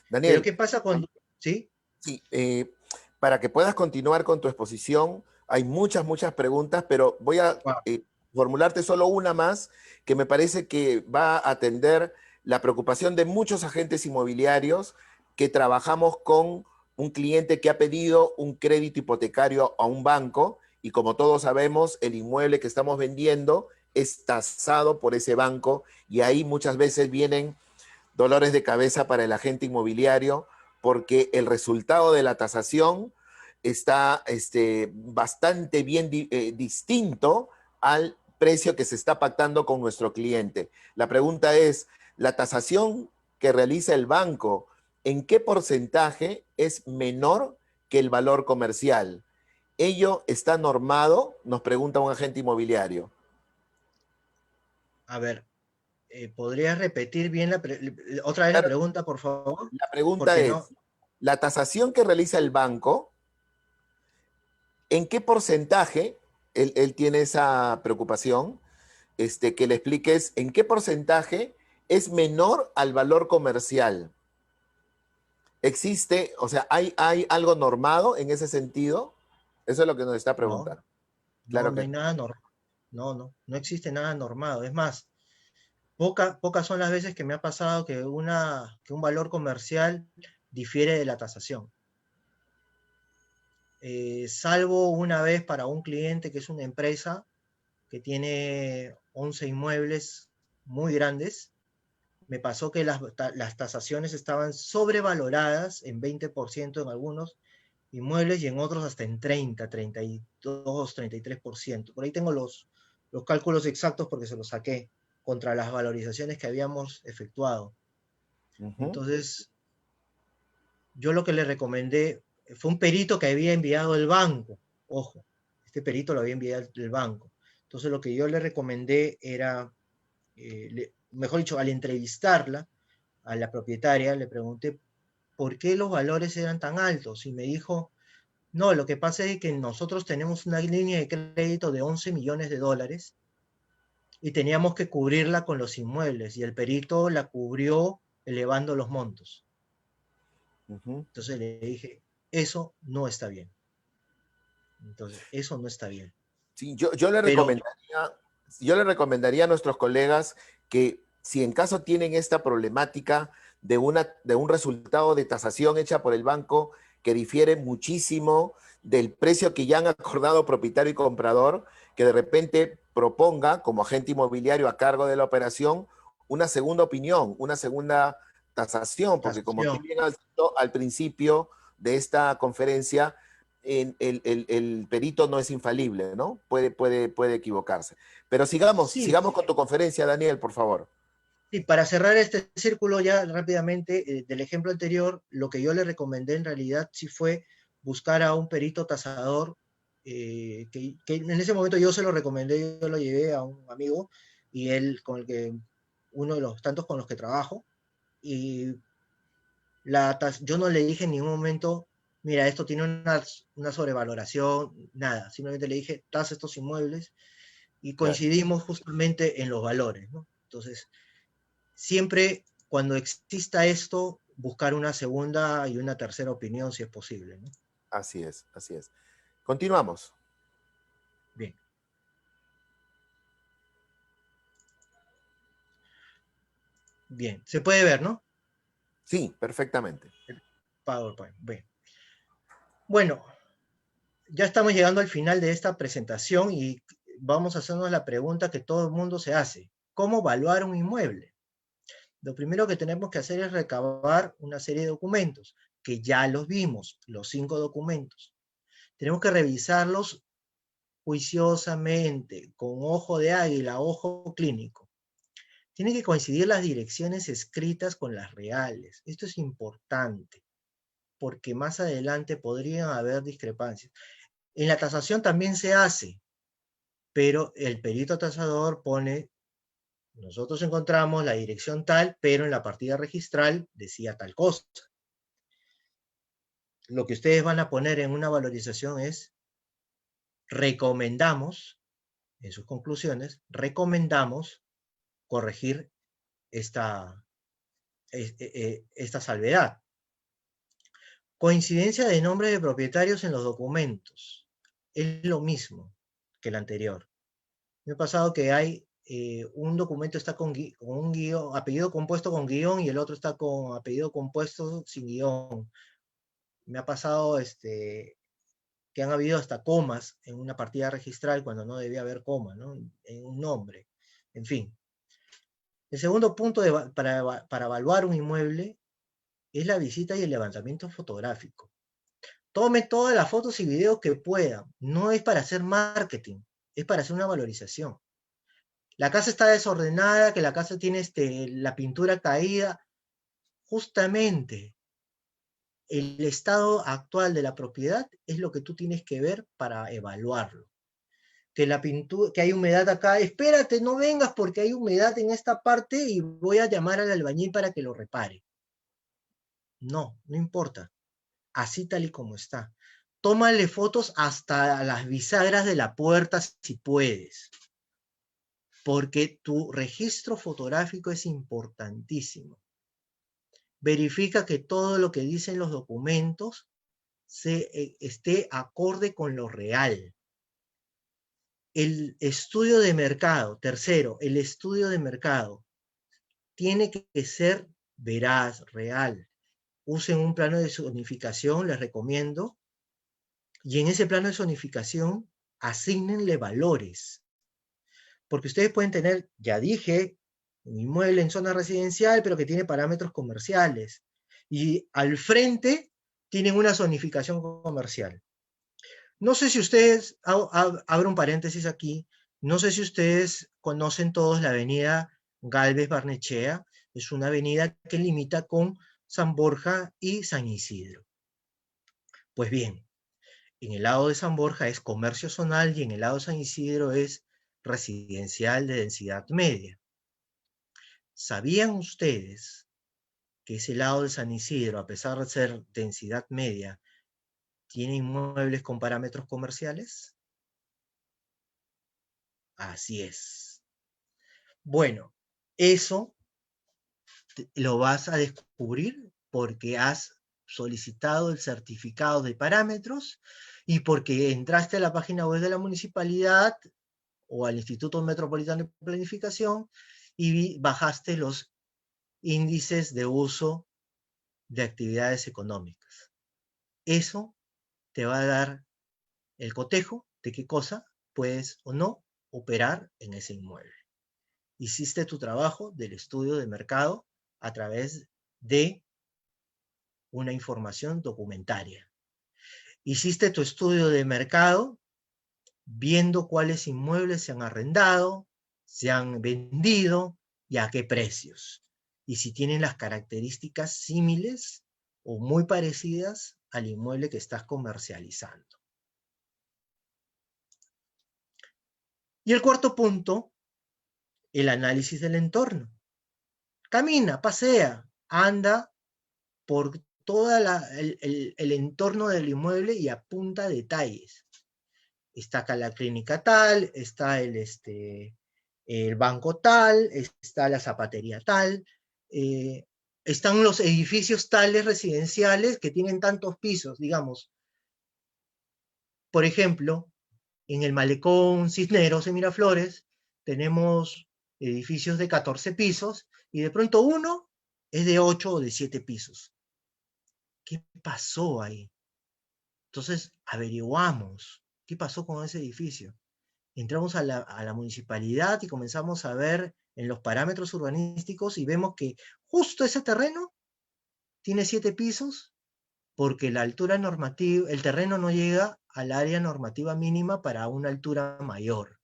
Daniel, Pero ¿qué pasa cuando... ¿Sí? Sí, para que puedas continuar con tu exposición, hay muchas preguntas, pero voy a formularte solo una más que me parece que va a atender la preocupación de muchos agentes inmobiliarios que trabajamos con un cliente que ha pedido un crédito hipotecario a un banco y como todos sabemos, el inmueble que estamos vendiendo es tasado por ese banco y ahí muchas veces vienen dolores de cabeza para el agente inmobiliario porque el resultado de la tasación está bastante bien distinto al precio que se está pactando con nuestro cliente. La pregunta es, ¿la tasación que realiza el banco, en qué porcentaje es menor que el valor comercial? ¿Ello está normado? Nos pregunta un agente inmobiliario. A ver, ¿podrías repetir bien otra vez la Claro, pregunta, por favor? la pregunta Porque no... es, ¿la tasación que realiza el banco, en qué porcentaje, él tiene esa preocupación, que le expliques en qué porcentaje es menor al valor comercial? ¿Existe, o sea, hay algo normado en ese sentido? Eso es lo que nos está No, preguntando. no, Claro no que hay nada normal. No existe nada normado. Es más, pocas son las veces que me ha pasado que un valor comercial difiere de la tasación. salvo una vez para un cliente que es una empresa que tiene 11 inmuebles muy grandes. Me pasó que las tasaciones estaban sobrevaloradas en 20% en algunos inmuebles y en otros hasta en 30, 32, 33%. Por ahí tengo los cálculos exactos porque se los saqué contra las valorizaciones que habíamos efectuado. Entonces, yo lo que le recomendé fue un perito que había enviado el banco. Ojo, este perito lo había enviado el banco. Entonces, lo que yo le recomendé era, mejor dicho, al entrevistarla, a la propietaria, le pregunté por qué los valores eran tan altos. Y me dijo, no, lo que pasa es que nosotros tenemos una línea de crédito de 11 millones de dólares y teníamos que cubrirla con los inmuebles. Y el perito la cubrió elevando los montos. Entonces le dije, eso no está bien. Entonces, eso no está bien. Sí, yo le recomendaría a nuestros colegas que si en caso tienen esta problemática de un resultado de tasación hecha por el banco que difiere muchísimo del precio que ya han acordado propietario y comprador, que de repente proponga como agente inmobiliario a cargo de la operación una segunda opinión, una segunda tasación, porque como tú bien has dicho al principio de esta conferencia, el perito no es infalible, ¿no? Puede equivocarse. Pero sigamos con tu conferencia, Daniel, por favor. Sí, para cerrar este círculo ya rápidamente del ejemplo anterior, lo que yo le recomendé en realidad sí fue buscar a un perito tasador, que en ese momento yo se lo recomendé, yo lo llevé a un amigo, y él con el que, uno de los tantos con los que trabajo, y yo no le dije en ningún momento, mira, esto tiene una sobrevaloración, nada, simplemente le dije, tasa estos inmuebles, y coincidimos justamente en los valores, ¿no? Entonces, siempre cuando exista esto, buscar una segunda y una tercera opinión si es posible, ¿no? Así es, así es. Continuamos. Bien. Bien, se puede ver, ¿no? Sí, perfectamente. El PowerPoint, bien. Bueno, ya estamos llegando al final de esta presentación y vamos a hacernos la pregunta que todo el mundo se hace. ¿Cómo evaluar un inmueble? Lo primero que tenemos que hacer es recabar una serie de documentos, que ya los vimos, los 5 documentos. Tenemos que revisarlos juiciosamente, con ojo de águila, ojo clínico. Tienen que coincidir las direcciones escritas con las reales. Esto es importante, porque más adelante podrían haber discrepancias. En la tasación también se hace, pero el perito tasador pone, nosotros encontramos la dirección tal, pero en la partida registral decía tal cosa. Lo que ustedes van a poner en una valorización es, recomendamos, en sus conclusiones, recomendamos corregir esta salvedad. Coincidencia de nombres de propietarios en los documentos. Es lo mismo que el anterior. Me ha pasado que hay un documento está con un guión, apellido compuesto con guión, y el otro está con apellido compuesto sin guión. Me ha pasado que han habido hasta comas en una partida registral cuando no debía haber coma, ¿no? En un nombre. En fin. El segundo punto para evaluar un inmueble es la visita y el levantamiento fotográfico. Tome todas las fotos y videos que pueda. No es para hacer marketing, es para hacer una valorización. La casa está desordenada, que la casa tiene la pintura caída. Justamente, el estado actual de la propiedad es lo que tú tienes que ver para evaluarlo. Que la pintura, que hay humedad acá, espérate, no vengas porque hay humedad en esta parte y voy a llamar al albañil para que lo repare. No, no importa. Así tal y como está. Tómale fotos hasta las bisagras de la puerta si puedes, porque tu registro fotográfico es importantísimo. Verifica que todo lo que dicen los documentos esté acorde con lo real. El estudio de mercado, tercero, el estudio de mercado tiene que ser veraz, real. Usen un plano de zonificación, les recomiendo, Y en ese plano de zonificación, asígnenle valores. Porque ustedes pueden tener, ya dije, un inmueble en zona residencial, pero que tiene parámetros comerciales. Y al frente tienen una zonificación comercial. No sé si ustedes, abro un paréntesis aquí, no sé si ustedes conocen todos la avenida Gálvez Barnechea. Es una avenida que limita con San Borja y San Isidro. Pues bien, en el lado de San Borja es comercio zonal y en el lado de San Isidro es residencial de densidad media. ¿Sabían ustedes que ese lado de San Isidro, a pesar de ser densidad media, tiene inmuebles con parámetros comerciales? Así es. Bueno, eso lo vas a descubrir porque has solicitado el certificado de parámetros y porque entraste a la página web de la municipalidad o al Instituto Metropolitano de Planificación y bajaste los índices de uso de actividades económicas. Eso te va a dar el cotejo de qué cosa puedes o no operar en ese inmueble. Hiciste tu trabajo del estudio de mercado a través de una información documentaria. Hiciste tu estudio de mercado viendo cuáles inmuebles se han arrendado, se han vendido y a qué precios. Y si tienen las características similares o muy parecidas al inmueble que estás comercializando. Y el cuarto punto, el análisis del entorno. Camina, pasea, anda por todo el entorno del inmueble y apunta detalles. Está acá la clínica tal, está el banco tal, está la zapatería tal, están los edificios tales residenciales que tienen tantos pisos, digamos. Por ejemplo, en el Malecón Cisneros, en Miraflores, tenemos edificios de 14 pisos y de pronto uno es de 8 o de 7 pisos. ¿Qué pasó ahí? Entonces averiguamos qué pasó con ese edificio. Entramos a la municipalidad y comenzamos a ver en los parámetros urbanísticos y vemos que justo ese terreno tiene 7 pisos porque la altura normativa, el terreno no llega al área normativa mínima para una altura mayor.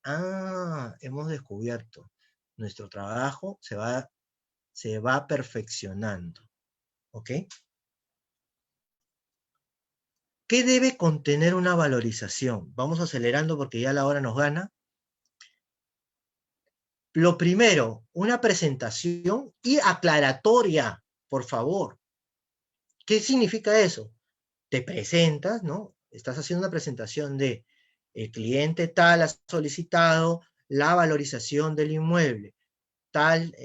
Ah, hemos descubierto. Nuestro trabajo se va perfeccionando. ¿Ok? ¿Qué debe contener una valorización? Vamos acelerando porque ya la hora nos gana. Lo primero, una presentación y aclaratoria, por favor. ¿Qué significa eso? Te presentas, ¿no? Estás haciendo una presentación de el cliente tal ha solicitado la valorización del inmueble, tal,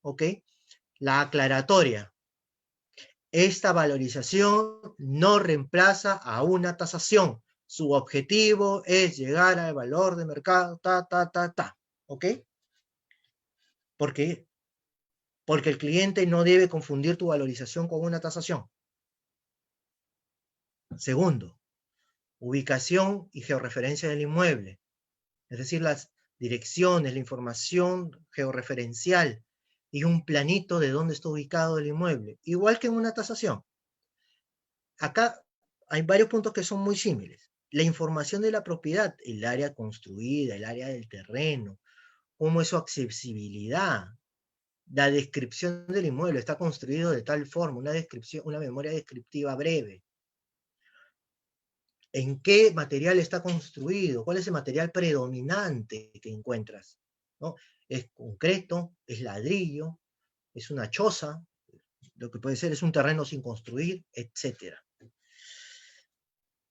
¿ok? La aclaratoria. Esta valorización no reemplaza a una tasación. Su objetivo es llegar al valor de mercado, ¿ok? ¿Por qué? Porque el cliente no debe confundir tu valorización con una tasación. Segundo, ubicación y georreferencia del inmueble. Es decir, las direcciones, la información georreferencial y un planito de dónde está ubicado el inmueble. Igual que en una tasación. Acá hay varios puntos que son muy similares. La información de la propiedad, el área construida, el área del terreno, cómo es su accesibilidad, la descripción del inmueble, está construido de tal forma, una memoria descriptiva breve. ¿En qué material está construido? ¿Cuál es el material predominante que encuentras? ¿No? ¿Es concreto? ¿Es ladrillo? ¿Es una choza? Lo que puede ser es un terreno sin construir, etc.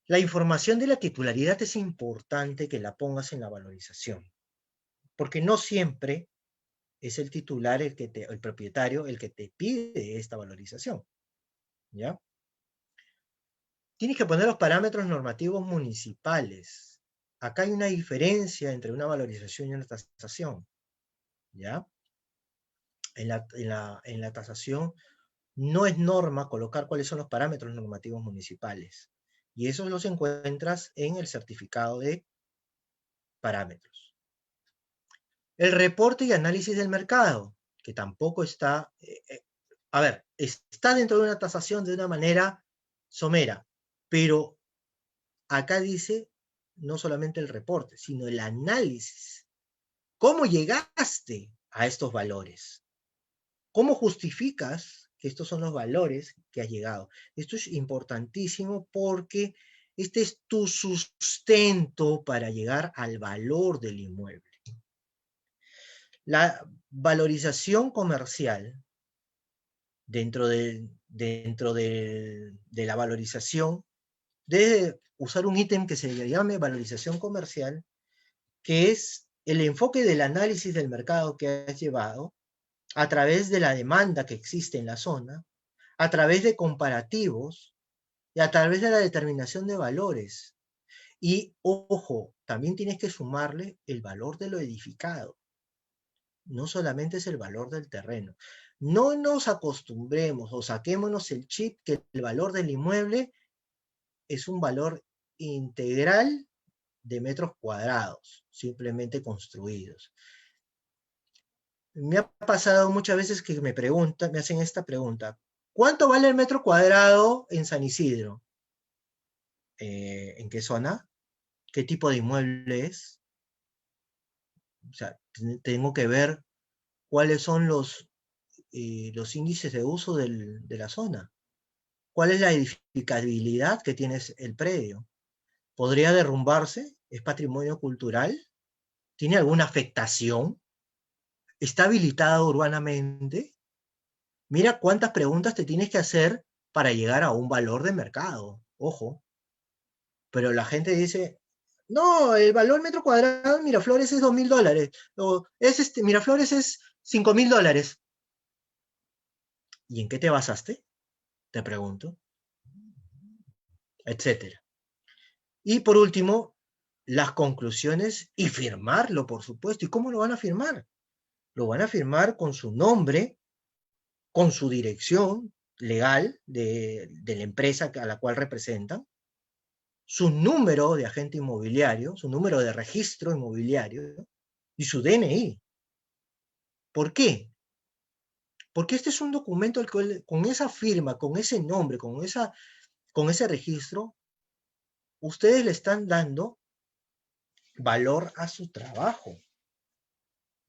La información de la titularidad es importante que la pongas en la valorización, porque no siempre es el titular, el propietario, el que te pide esta valorización. ¿Ya? Tienes que poner los parámetros normativos municipales. Acá hay una diferencia entre una valorización y una tasación. ¿Ya? En la tasación no es norma colocar cuáles son los parámetros normativos municipales. Y esos los encuentras en el certificado de parámetros. El reporte y análisis del mercado, que tampoco está, a ver, está dentro de una tasación de una manera somera, pero acá dice no solamente el reporte, sino el análisis. ¿Cómo llegaste a estos valores? ¿Cómo justificas que estos son los valores que has llegado? Esto es importantísimo porque este es tu sustento para llegar al valor del inmueble. La valorización comercial, dentro de la valorización, debe usar un ítem que se llame valorización comercial, que es el enfoque del análisis del mercado que has llevado a través de la demanda que existe en la zona, a través de comparativos y a través de la determinación de valores. Y, ojo, también tienes que sumarle el valor de lo edificado. No solamente es el valor del terreno. No nos acostumbremos o saquémonos el chip que el valor del inmueble es un valor integral de metros cuadrados, simplemente construidos. Me ha pasado muchas veces que me hacen esta pregunta: ¿cuánto vale el metro cuadrado en San Isidro? ¿En qué zona? ¿Qué tipo de inmueble es? O sea, tengo que ver cuáles son los índices de uso de la zona. ¿Cuál es la edificabilidad que tiene el predio? ¿Podría derrumbarse? ¿Es patrimonio cultural? ¿Tiene alguna afectación? ¿Está habilitado urbanamente? Mira cuántas preguntas te tienes que hacer para llegar a un valor de mercado. Ojo. Pero la gente dice, no, el valor metro cuadrado en Miraflores es $2.000. O Miraflores es $5.000. ¿Y en qué te basaste? Te pregunto. Etcétera. Y por último, las conclusiones y firmarlo, por supuesto. ¿Y cómo lo van a firmar? Lo van a firmar con su nombre, con su dirección legal de la empresa a la cual representan, su número de agente inmobiliario, su número de registro inmobiliario y su DNI. ¿Por qué? Porque este es un documento con esa firma, con ese nombre, con ese registro, ustedes le están dando valor a su trabajo.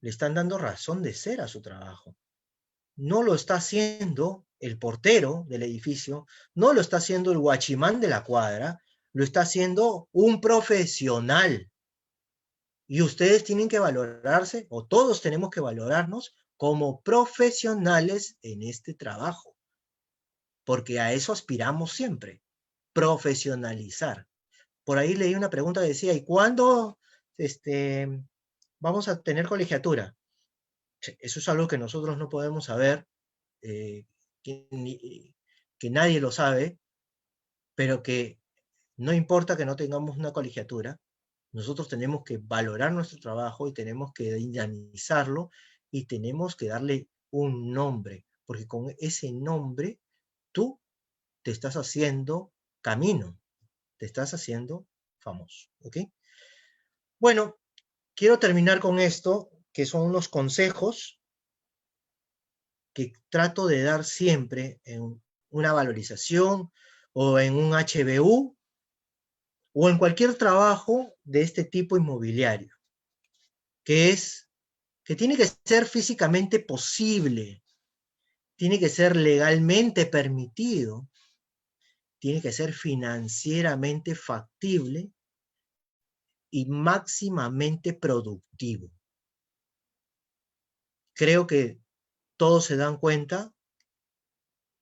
Le están dando razón de ser a su trabajo. No lo está haciendo el portero del edificio, no lo está haciendo el guachimán de la cuadra, lo está haciendo un profesional. Y ustedes tienen que valorarse, o todos tenemos que valorarnos como profesionales en este trabajo. Porque a eso aspiramos siempre, profesionalizar. Por ahí leí una pregunta que decía, ¿y cuándo vamos a tener colegiatura? Eso es algo que nosotros no podemos saber, que nadie lo sabe, pero que no importa que no tengamos una colegiatura, nosotros tenemos que valorar nuestro trabajo y tenemos que dinamizarlo y tenemos que darle un nombre, porque con ese nombre tú te estás haciendo camino, te estás haciendo famoso, ¿ok? Bueno, quiero terminar con esto, que son unos consejos que trato de dar siempre en una valorización o en un HBU o en cualquier trabajo de este tipo inmobiliario, que es que tiene que ser físicamente posible, tiene que ser legalmente permitido, tiene que ser financieramente factible y máximamente productivo. Creo que todos se dan cuenta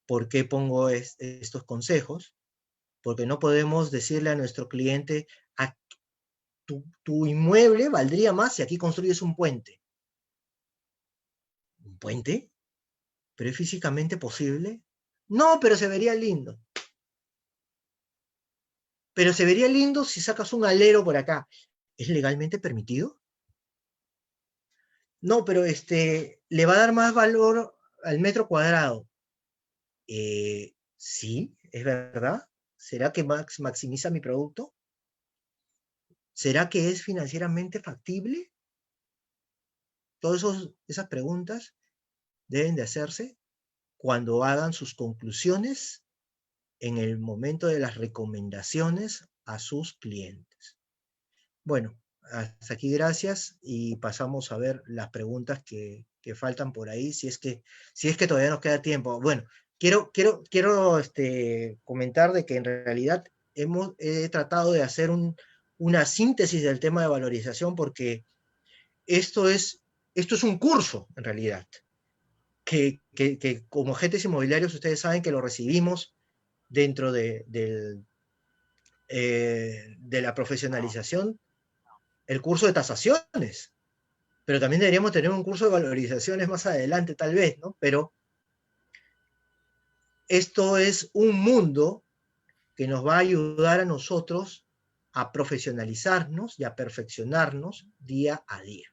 por qué pongo estos consejos, porque no podemos decirle a nuestro cliente, tu inmueble valdría más si aquí construyes un puente. ¿Un puente? ¿Pero es físicamente posible? No, pero se vería lindo. Pero se vería lindo si sacas un alero por acá. ¿Es legalmente permitido? No, pero le va a dar más valor al metro cuadrado. Sí, es verdad. ¿Será que maximiza mi producto? ¿Será que es financieramente factible? Todas esas preguntas deben de hacerse cuando hagan sus conclusiones en el momento de las recomendaciones a sus clientes. Bueno, hasta aquí gracias y pasamos a ver las preguntas que faltan por ahí, si es que todavía nos queda tiempo. Bueno, quiero comentar de que en realidad he tratado de hacer una síntesis del tema de valorización porque esto es un curso en realidad, que como agentes inmobiliarios ustedes saben que lo recibimos dentro de la profesionalización, el curso de tasaciones, pero también deberíamos tener un curso de valorizaciones más adelante tal vez, ¿no? Pero esto es un mundo que nos va a ayudar a nosotros a profesionalizarnos y a perfeccionarnos día a día.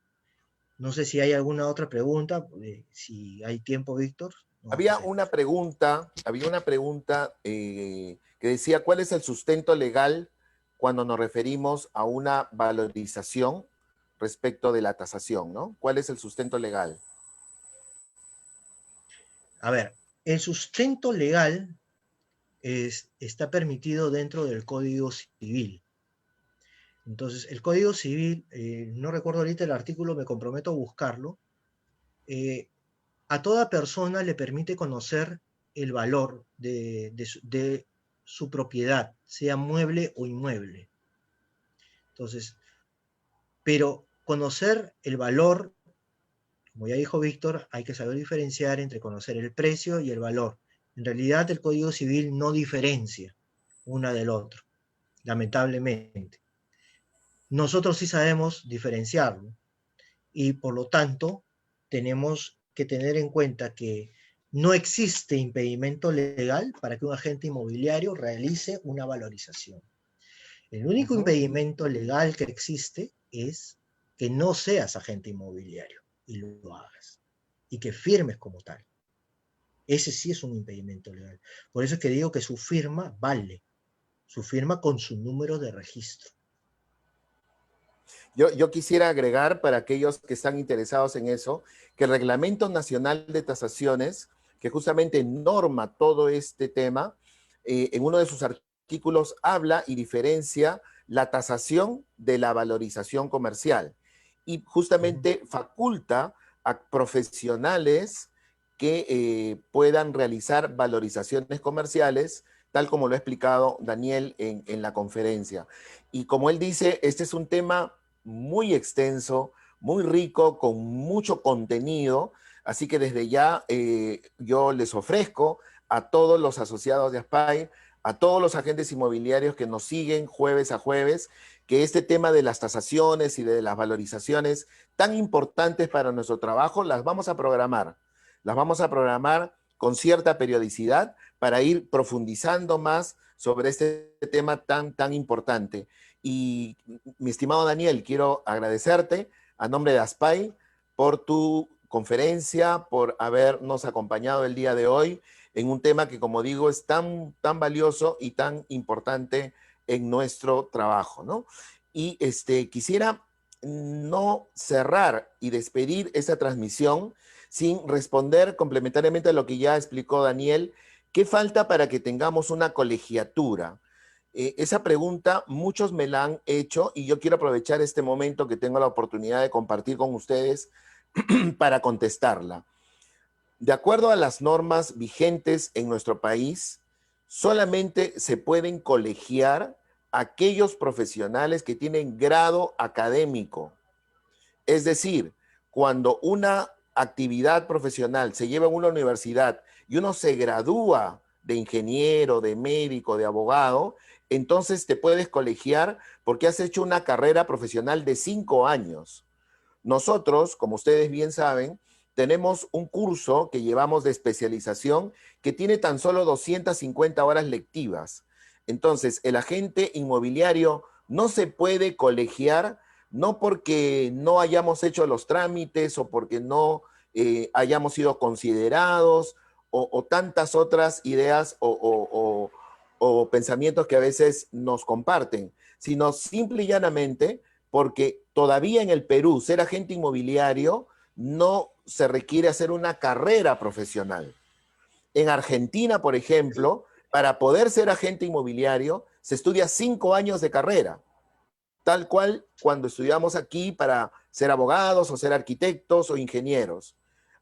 No sé si hay alguna otra pregunta, si hay tiempo, Víctor. No Había sé. una pregunta que decía, ¿cuál es el sustento legal cuando nos referimos a una valorización respecto de la tasación, ¿no? ¿Cuál es el sustento legal? A ver, el sustento legal está permitido dentro del Código Civil. Entonces, el Código Civil, no recuerdo ahorita el artículo, me comprometo a buscarlo, a toda persona le permite conocer el valor de su propiedad, sea mueble o inmueble. Entonces, pero conocer el valor, como ya dijo Víctor, hay que saber diferenciar entre conocer el precio y el valor. En realidad, el Código Civil no diferencia una del otro, lamentablemente. Nosotros sí sabemos diferenciarlo y por lo tanto tenemos que tener en cuenta que no existe impedimento legal para que un agente inmobiliario realice una valorización. El único impedimento legal que existe es que no seas agente inmobiliario y lo hagas y que firmes como tal. Ese sí es un impedimento legal. Por eso es que digo que su firma vale, su firma con su número de registro. Yo quisiera agregar para aquellos que están interesados en eso, que el Reglamento Nacional de Tasaciones, que justamente norma todo este tema, en uno de sus artículos habla y diferencia la tasación de la valorización comercial y justamente faculta a profesionales que puedan realizar valorizaciones comerciales, tal como lo ha explicado Daniel en la conferencia. Y como él dice, este es un tema muy extenso, muy rico, con mucho contenido, así que desde ya yo les ofrezco a todos los asociados de ASPAI, a todos los agentes inmobiliarios que nos siguen jueves a jueves, que este tema de las tasaciones y de las valorizaciones tan importantes para nuestro trabajo, las vamos a programar con cierta periodicidad para ir profundizando más sobre este tema tan importante. Y mi estimado Daniel, quiero agradecerte a nombre de ASPAI por tu conferencia, por habernos acompañado el día de hoy en un tema que, como digo, es tan valioso y tan importante en nuestro trabajo, ¿no? Y quisiera no cerrar y despedir esta transmisión sin responder complementariamente a lo que ya explicó Daniel. ¿Qué falta para que tengamos una colegiatura? Esa pregunta muchos me la han hecho y yo quiero aprovechar este momento que tengo la oportunidad de compartir con ustedes para contestarla. De acuerdo a las normas vigentes en nuestro país, solamente se pueden colegiar aquellos profesionales que tienen grado académico. Es decir, cuando una actividad profesional se lleva en una universidad y uno se gradúa de ingeniero, de médico, de abogado, entonces te puedes colegiar porque has hecho una carrera profesional de 5 años. Nosotros, como ustedes bien saben, tenemos un curso que llevamos de especialización que tiene tan solo 250 horas lectivas. Entonces, el agente inmobiliario no se puede colegiar, no porque no hayamos hecho los trámites o porque no hayamos sido considerados o tantas otras ideas o o pensamientos que a veces nos comparten, sino simple y llanamente porque todavía en el Perú ser agente inmobiliario no se requiere hacer una carrera profesional. En Argentina, por ejemplo, para poder ser agente inmobiliario se estudia 5 años de carrera, tal cual cuando estudiamos aquí para ser abogados o ser arquitectos o ingenieros.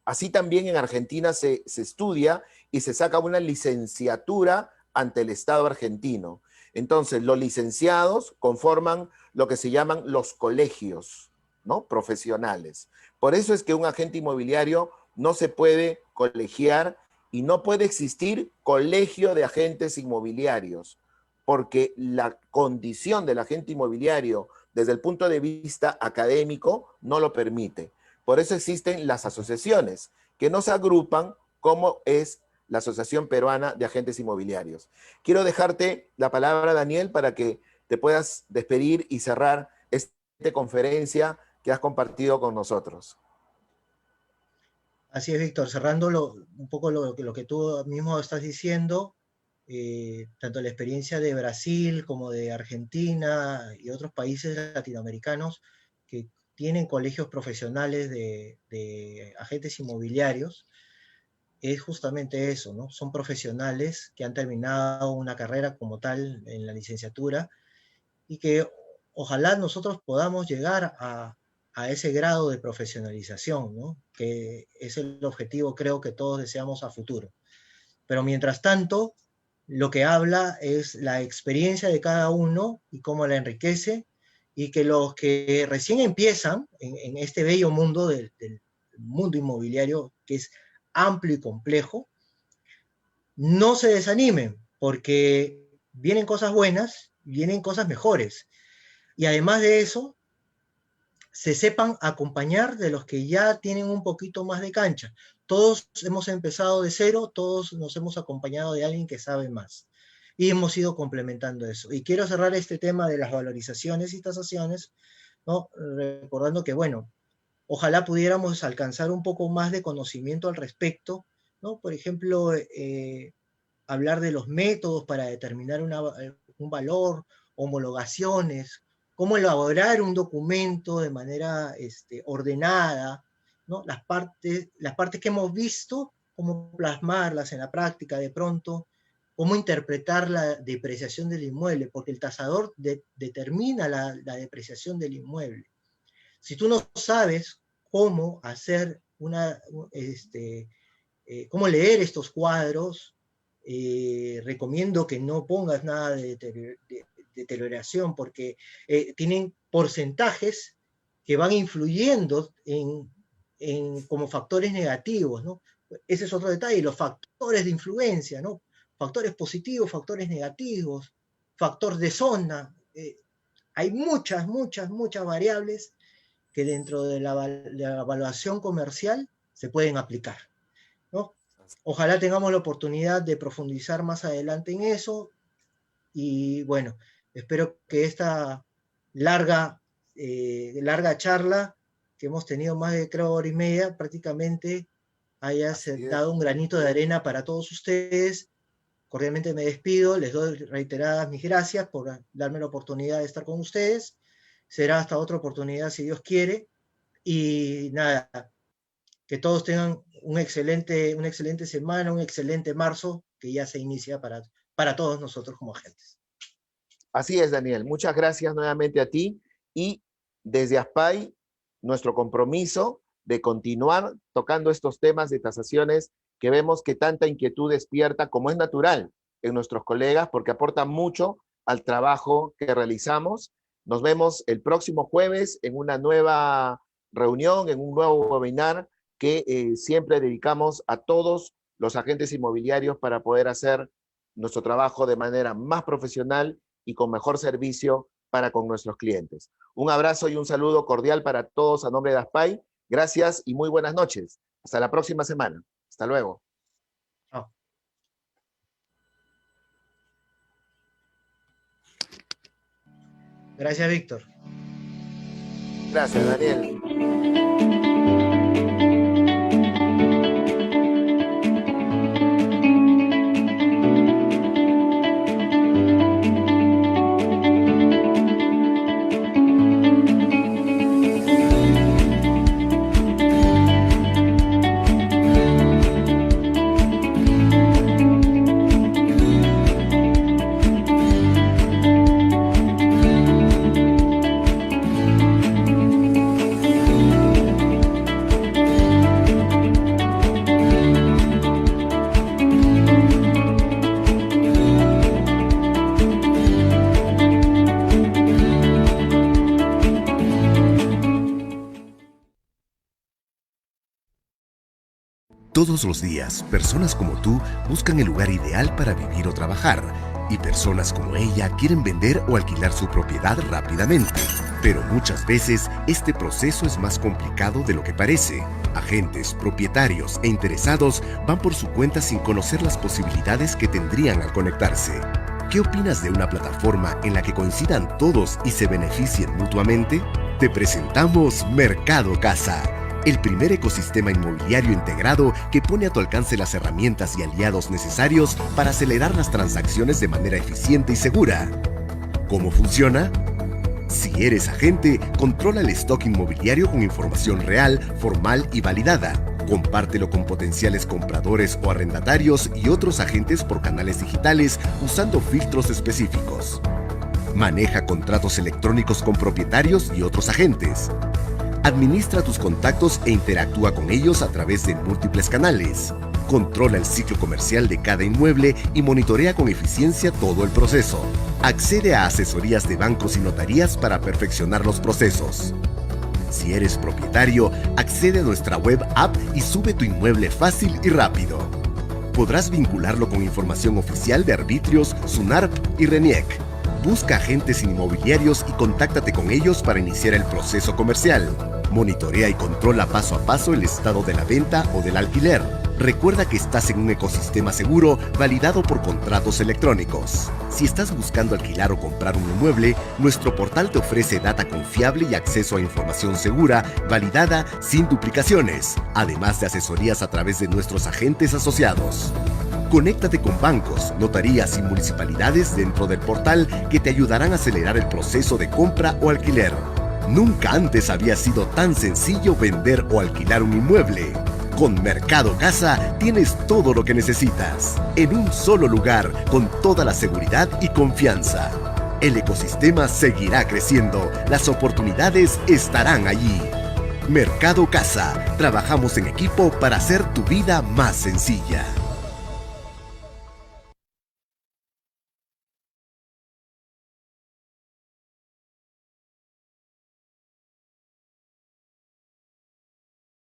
Así también en Argentina se estudia y se saca una licenciatura ante el Estado argentino. Entonces, los licenciados conforman lo que se llaman los colegios, ¿no? Profesionales. Por eso es que un agente inmobiliario no se puede colegiar y no puede existir colegio de agentes inmobiliarios, porque la condición del agente inmobiliario desde el punto de vista académico no lo permite. Por eso existen las asociaciones que nos agrupan, como es la Asociación Peruana de Agentes Inmobiliarios. Quiero dejarte la palabra, Daniel, para que te puedas despedir y cerrar esta conferencia que has compartido con nosotros. Así es, Víctor, cerrando un poco lo que tú mismo estás diciendo, tanto la experiencia de Brasil como de Argentina y otros países latinoamericanos que tienen colegios profesionales de agentes inmobiliarios, es justamente eso, ¿no? Son profesionales que han terminado una carrera como tal en la licenciatura y que ojalá nosotros podamos llegar a ese grado de profesionalización, ¿no? Que es el objetivo, creo que todos deseamos a futuro. Pero mientras tanto, lo que habla es la experiencia de cada uno y cómo la enriquece, y que los que recién empiezan en este bello mundo del mundo inmobiliario, que es amplio y complejo, no se desanimen, porque vienen cosas buenas, vienen cosas mejores. Y además de eso, se sepan acompañar de los que ya tienen un poquito más de cancha. Todos hemos empezado de cero, todos nos hemos acompañado de alguien que sabe más. Y hemos ido complementando eso. Y quiero cerrar este tema de las valorizaciones y tasaciones, ¿no? Recordando que, bueno, ojalá pudiéramos alcanzar un poco más de conocimiento al respecto, ¿no? Por ejemplo, hablar de los métodos para determinar un valor, homologaciones, cómo elaborar un documento de manera ordenada, ¿no? Las partes que hemos visto, cómo plasmarlas en la práctica de pronto, cómo interpretar la depreciación del inmueble, porque el tasador determina la depreciación del inmueble. Si tú no sabes cómo hacer cómo leer estos cuadros, recomiendo que no pongas nada de deterioración, porque tienen porcentajes que van influyendo como factores negativos, ¿no? Ese es otro detalle, los factores de influencia, ¿no? Factores positivos, factores negativos, factor de zona. Hay muchas variables que dentro de la evaluación comercial se pueden aplicar, ¿no? Ojalá tengamos la oportunidad de profundizar más adelante en eso, y bueno, espero que esta larga charla que hemos tenido, más de 3 horas y media prácticamente, haya dado un granito de arena para todos ustedes. Cordialmente me despido, les doy reiteradas mis gracias por darme la oportunidad de estar con ustedes. Será hasta otra oportunidad si Dios quiere, y nada, que todos tengan una excelente semana, un excelente marzo que ya se inicia para todos nosotros como agentes. Así es, Daniel. Muchas gracias nuevamente a ti, y desde ASPAI nuestro compromiso de continuar tocando estos temas de tasaciones que vemos que tanta inquietud despierta, como es natural en nuestros colegas, porque aportan mucho al trabajo que realizamos. Nos vemos el próximo jueves en una nueva reunión, en un nuevo webinar que siempre dedicamos a todos los agentes inmobiliarios para poder hacer nuestro trabajo de manera más profesional y con mejor servicio para con nuestros clientes. Un abrazo y un saludo cordial para todos a nombre de ASPAI. Gracias y muy buenas noches. Hasta la próxima semana. Hasta luego. Chao. Gracias, Víctor. Gracias, Daniel. Todos los días, personas como tú buscan el lugar ideal para vivir o trabajar, y personas como ella quieren vender o alquilar su propiedad rápidamente. Pero muchas veces este proceso es más complicado de lo que parece. Agentes, propietarios e interesados van por su cuenta sin conocer las posibilidades que tendrían al conectarse. ¿Qué opinas de una plataforma en la que coincidan todos y se beneficien mutuamente? Te presentamos Mercado Casa, el primer ecosistema inmobiliario integrado que pone a tu alcance las herramientas y aliados necesarios para acelerar las transacciones de manera eficiente y segura. ¿Cómo funciona? Si eres agente, controla el stock inmobiliario con información real, formal y validada. Compártelo con potenciales compradores o arrendatarios y otros agentes por canales digitales usando filtros específicos. Maneja contratos electrónicos con propietarios y otros agentes. Administra tus contactos e interactúa con ellos a través de múltiples canales. Controla el ciclo comercial de cada inmueble y monitorea con eficiencia todo el proceso. Accede a asesorías de bancos y notarías para perfeccionar los procesos. Si eres propietario, accede a nuestra web app y sube tu inmueble fácil y rápido. Podrás vincularlo con información oficial de arbitrios, SUNARP y RENIEC. Busca agentes inmobiliarios y contáctate con ellos para iniciar el proceso comercial. Monitorea y controla paso a paso el estado de la venta o del alquiler. Recuerda que estás en un ecosistema seguro validado por contratos electrónicos. Si estás buscando alquilar o comprar un inmueble, nuestro portal te ofrece data confiable y acceso a información segura, validada, sin duplicaciones, además de asesorías a través de nuestros agentes asociados. Conéctate con bancos, notarías y municipalidades dentro del portal que te ayudarán a acelerar el proceso de compra o alquiler. Nunca antes había sido tan sencillo vender o alquilar un inmueble. Con Mercado Casa tienes todo lo que necesitas, en un solo lugar, con toda la seguridad y confianza. El ecosistema seguirá creciendo, las oportunidades estarán allí. Mercado Casa, trabajamos en equipo para hacer tu vida más sencilla.